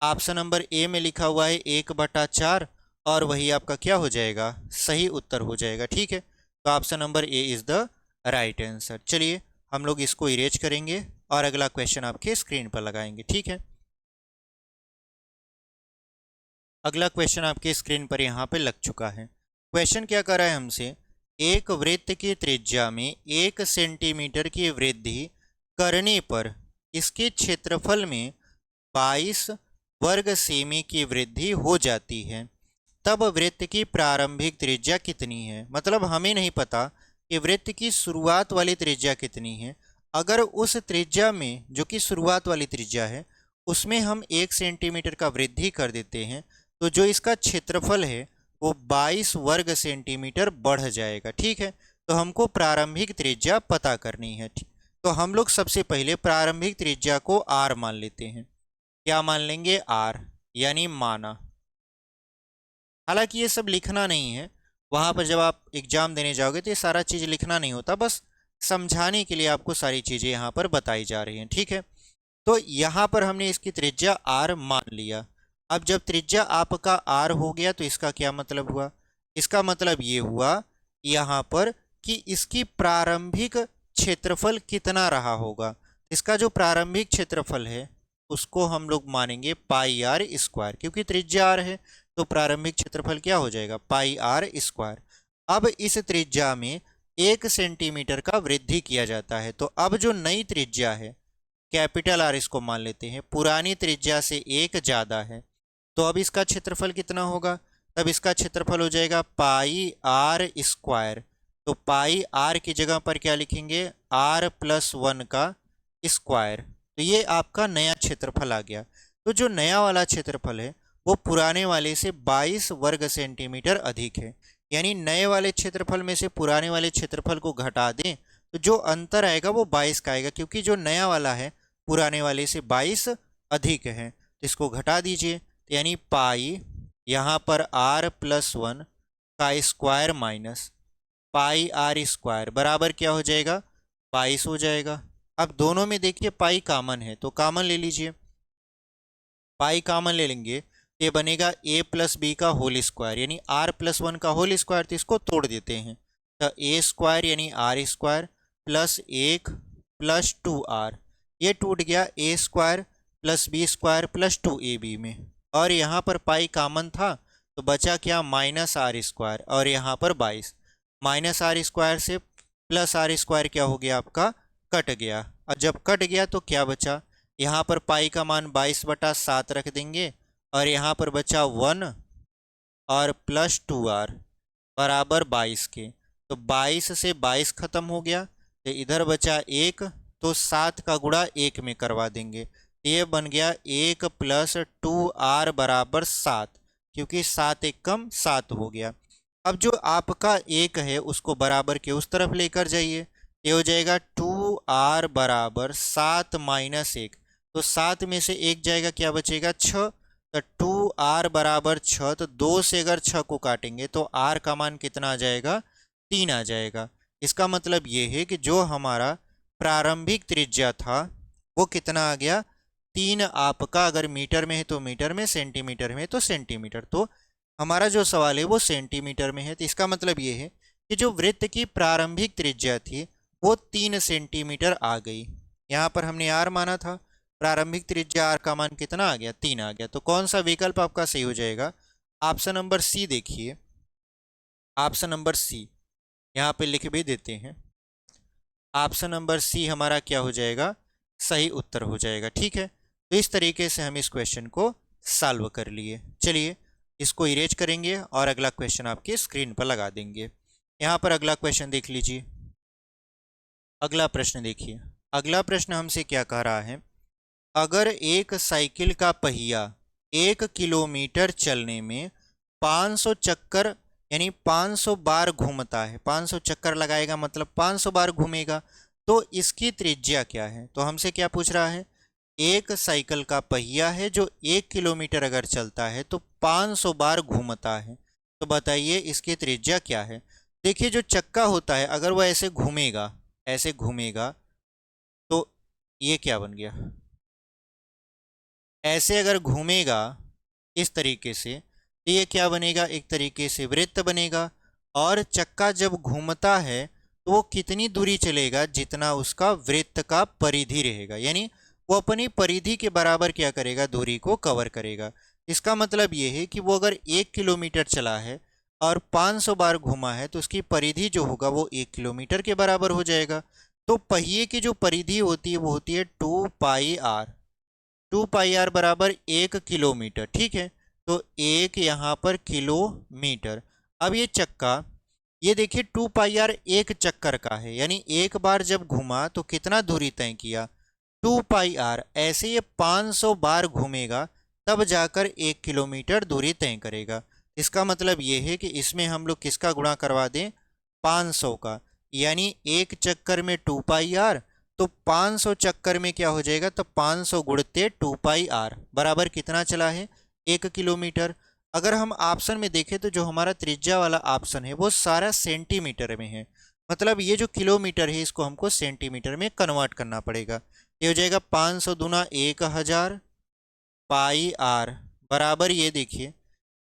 A: ऑप्शन नंबर ए में लिखा हुआ है 1/4 और वही आपका क्या हो जाएगा, सही उत्तर हो जाएगा। ठीक है, तो option number A is the right answer. चलिए हम लोग इसको इरेज करेंगे और अगला क्वेश्चन आपके स्क्रीन पर लगाएंगे। ठीक है, अगला क्वेश्चन आपके स्क्रीन पर यहाँ पे लग चुका है। क्वेश्चन क्या कर रहा है हमसे, एक वृत्त की त्रिज्या में 1 सेंटीमीटर की वृद्धि करने पर इसके क्षेत्रफल में 22 वर्ग सेमी की वृद्धि हो जाती है, तब वृत्त की प्रारंभिक त्रिज्या कितनी है। मतलब हमें नहीं पता कि वृत्त की शुरुआत वाली त्रिज्या कितनी है। अगर उस त्रिज्या में जो कि शुरुआत वाली त्रिज्या है उसमें हम 1 सेंटीमीटर का वृद्धि कर देते हैं तो जो इसका क्षेत्रफल है वो 22 वर्ग सेंटीमीटर बढ़ जाएगा। ठीक है, तो हमको प्रारंभिक त्रिज्या पता करनी है। तो हम लोग सबसे पहले प्रारंभिक त्रिज्या को r मान लेते हैं। क्या मान लेंगे? r, यानी माना। हालांकि ये सब लिखना नहीं है, वहां पर जब आप एग्जाम देने जाओगे तो ये सारा चीज़ लिखना नहीं होता, बस समझाने के लिए आपको सारी चीज़ें यहाँ पर बताई जा रही हैं, ठीक है। तो यहाँ पर हमने इसकी त्रिज्या r मान लिया। अब जब त्रिज्या आपका r हो गया तो इसका क्या मतलब हुआ? इसका मतलब ये हुआ यहाँ पर कि इसकी प्रारंभिक क्षेत्रफल कितना रहा होगा। इसका जो प्रारंभिक क्षेत्रफल है उसको हम लोग मानेंगे पाई आर स्क्वायर, क्योंकि त्रिज्या r है तो प्रारंभिक क्षेत्रफल क्या हो जाएगा? पाई आर स्क्वायर। अब इस त्रिज्या में 1 सेंटीमीटर का वृद्धि किया जाता है, तो अब जो नई त्रिज्या है कैपिटल आर इसको मान लेते हैं, पुरानी त्रिज्या से 1 ज़्यादा है, तो अब इसका क्षेत्रफल कितना होगा? तब इसका क्षेत्रफल हो जाएगा पाई आर स्क्वायर। तो पाई आर की जगह पर क्या लिखेंगे? r+1 का स्क्वायर। तो ये आपका नया क्षेत्रफल आ गया। तो जो नया वाला क्षेत्रफल है वो पुराने वाले से 22 वर्ग सेंटीमीटर अधिक है, यानी नए वाले क्षेत्रफल में से पुराने वाले क्षेत्रफल को घटा दें तो जो अंतर आएगा वो 22 का आएगा, क्योंकि जो नया वाला है पुराने वाले से 22 अधिक है। तो इसको घटा दीजिए, तो यानी पाई यहाँ पर r+1 का square minus pi R square बराबर क्या हो जाएगा? 22 हो जाएगा। अब दोनों में देखिए पाई कामन है तो कामन ले लीजिए, पाई कामन ले लेंगे तो ये बनेगा a+b का होल स्क्वायर, यानी r+1 का होल स्क्वायर। तो इसको तोड़ देते हैं, तो a स्क्वायर यानी r square plus 1 plus 2r, ये टूट गया a square plus b square plus 2ab में, और यहाँ पर पाई कामन था तो बचा क्या? माइनस आर स्क्वायर, और यहाँ पर 22 माइनस आर स्क्वायर से प्लस आर स्क्वायर क्या हो गया आपका? कट गया। और जब कट गया तो क्या बचा? यहाँ पर पाई का मान 22/7 रख देंगे, और यहाँ पर बचा 1 और प्लस 2r बराबर 22 के। तो 22 से 22 खत्म हो गया, तो इधर बचा 1, तो 7 का गुणा 1 में करवा देंगे, तो ये बन गया 1 + 2r बराबर 7, क्योंकि 7 1 कम 7 हो गया। अब जो आपका 1 है उसको बराबर के उस तरफ लेकर जाइए, ये हो जाएगा 2r बराबर 7 - 1, तो 7 में से 1 जाएगा, क्या बचेगा? 6, तो 2r बराबर 6, तो 2 से अगर 6 को काटेंगे तो r का मान कितना आ जाएगा? 3 आ जाएगा। इसका मतलब ये है कि जो हमारा प्रारंभिक त्रिज्या था वो कितना आ गया? 3 आपका, अगर मीटर में है तो मीटर में, सेंटीमीटर में तो सेंटीमीटर। तो हमारा जो सवाल है वो सेंटीमीटर में है, तो इसका मतलब ये है कि जो वृत्त की प्रारंभिक त्रिज्या थी वो 3 सेंटीमीटर आ गई। यहाँ पर हमने r माना था, प्रारंभिक त्रिज्या r का मान कितना आ गया? 3 आ गया। तो कौन सा विकल्प आपका सही हो जाएगा? ऑप्शन नंबर सी देखिए, ऑप्शन नंबर सी यहाँ पे लिख भी देते हैं। ऑप्शन नंबर सी हमारा क्या हो जाएगा? सही उत्तर हो जाएगा, ठीक है। तो इस तरीके से हम इस क्वेश्चन को सॉल्व कर लिए। चलिए इसको इरेज करेंगे और अगला क्वेश्चन आपके स्क्रीन पर लगा देंगे। यहाँ पर अगला क्वेश्चन देख लीजिए। अगला प्रश्न देखिए, अगला प्रश्न हमसे क्या कह रहा है? अगर एक साइकिल का पहिया 1 किलोमीटर चलने में 500 चक्कर यानी 500 बार घूमता है, 500 चक्कर लगाएगा मतलब 500 बार घूमेगा, तो इसकी त्रिज्या क्या है? तो हमसे क्या पूछ रहा है? एक साइकिल का पहिया है जो 1 किलोमीटर अगर चलता है तो 500 बार घूमता है, तो बताइए इसकी त्रिज्या क्या है? देखिए जो चक्का होता है अगर वह ऐसे घूमेगा, ऐसे घूमेगा, तो ये क्या बन गया? ऐसे अगर घूमेगा इस तरीके से तो ये क्या बनेगा? एक तरीके से वृत्त बनेगा। और चक्का जब घूमता है तो वो कितनी दूरी चलेगा? जितना उसका वृत्त का परिधि रहेगा, यानी वो अपनी परिधि के बराबर क्या करेगा? दूरी को कवर करेगा। इसका मतलब ये है कि वो अगर 1 किलोमीटर चला है और 500 बार घूमा है तो उसकी परिधि जो होगा वो 1 किलोमीटर के बराबर हो जाएगा। तो पहिए की जो परिधि होती है वो होती है 2πr, 2πr बराबर 1 किलोमीटर, ठीक है। तो 1 यहाँ पर किलोमीटर। अब ये चक्का, ये देखिए 2πr 1 चक्कर का है, यानी एक बार जब घूमा तो कितना दूरी तय किया? 2πr। ऐसे ये 500 बार घूमेगा तब जाकर 1 किलोमीटर दूरी तय करेगा। इसका मतलब ये है कि इसमें हम लोग किसका गुणा करवा दें? 500 का। यानी एक चक्कर में 2 पाई आर, तो 500 चक्कर में क्या हो जाएगा, तो 500 गुणते 2 पाई आर बराबर कितना चला है, 1 किलोमीटर। अगर हम ऑप्शन में देखें तो जो हमारा त्रिज्या वाला ऑप्शन है वो सारा सेंटीमीटर में है, मतलब ये जो किलोमीटर है इसको हमको सेंटीमीटर में कन्वर्ट करना पड़ेगा। ये हो जाएगा 500 दूना 1000 पाई आर बराबर, ये देखिए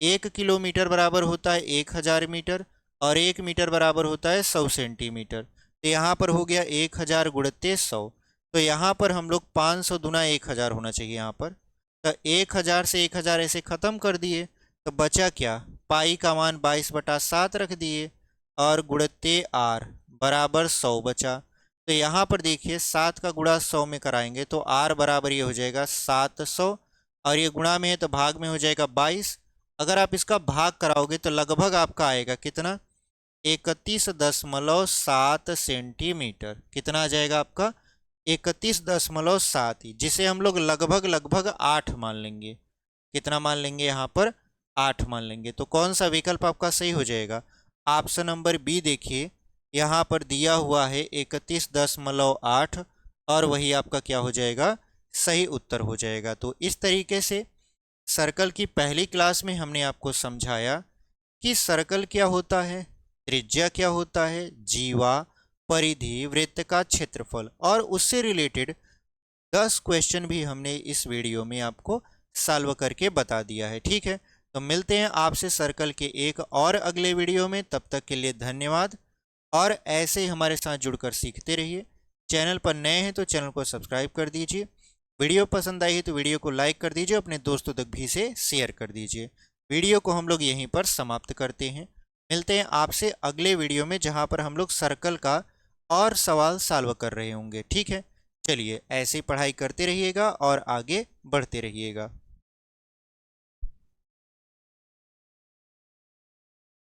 A: 1 किलोमीटर बराबर होता है 1000 मीटर और 1 मीटर बराबर होता है 100 सेंटीमीटर। तो यहाँ पर हो गया 1000 गुणते 100, तो यहाँ पर हम लोग 500 दूना 1000 होना चाहिए यहाँ पर। तो 1000 से 1000 ऐसे ख़त्म कर दिए, तो बचा क्या, पाई का मान 22/7 रख दिए और गुणते आर बराबर 100 बचा। तो यहाँ पर देखिए 7 का गुणा 100 में कराएंगे तो आर बराबर ये हो जाएगा 700, और ये गुणा में है तो भाग में हो जाएगा 22। अगर आप इसका भाग कराओगे तो लगभग आपका आएगा कितना, 31.7 सेंटीमीटर। कितना आ जाएगा आपका, 31.7 ही, जिसे हम लोग लगभग लगभग 8 मान लेंगे। कितना मान लेंगे यहाँ पर, 8 मान लेंगे। तो कौन सा विकल्प आपका सही हो जाएगा, ऑप्शन नंबर बी देखिए यहाँ पर दिया हुआ है 31.8, और वही आपका क्या हो जाएगा, सही उत्तर हो जाएगा। तो इस तरीके से सर्कल की पहली क्लास में हमने आपको समझाया कि सर्कल क्या होता है, त्रिज्या क्या होता है, जीवा, परिधि, वृत्त का क्षेत्रफल, और उससे रिलेटेड 10 क्वेश्चन भी हमने इस वीडियो में आपको सॉल्व करके बता दिया है। ठीक है, तो मिलते हैं आपसे सर्कल के एक और अगले वीडियो में। तब तक के लिए धन्यवाद, और ऐसे ही हमारे साथ जुड़कर सीखते रहिए। चैनल पर नए हैं तो चैनल को सब्सक्राइब कर दीजिए, वीडियो पसंद आई है तो वीडियो को लाइक कर दीजिए, अपने दोस्तों तक भी इसे शेयर कर दीजिए। वीडियो को हम लोग यहीं पर समाप्त करते हैं। मिलते हैं आपसे अगले वीडियो में जहां पर हम लोग सर्कल का और सवाल सॉल्व कर रहे होंगे। ठीक है, चलिए ऐसे पढ़ाई करते रहिएगा और आगे बढ़ते रहिएगा।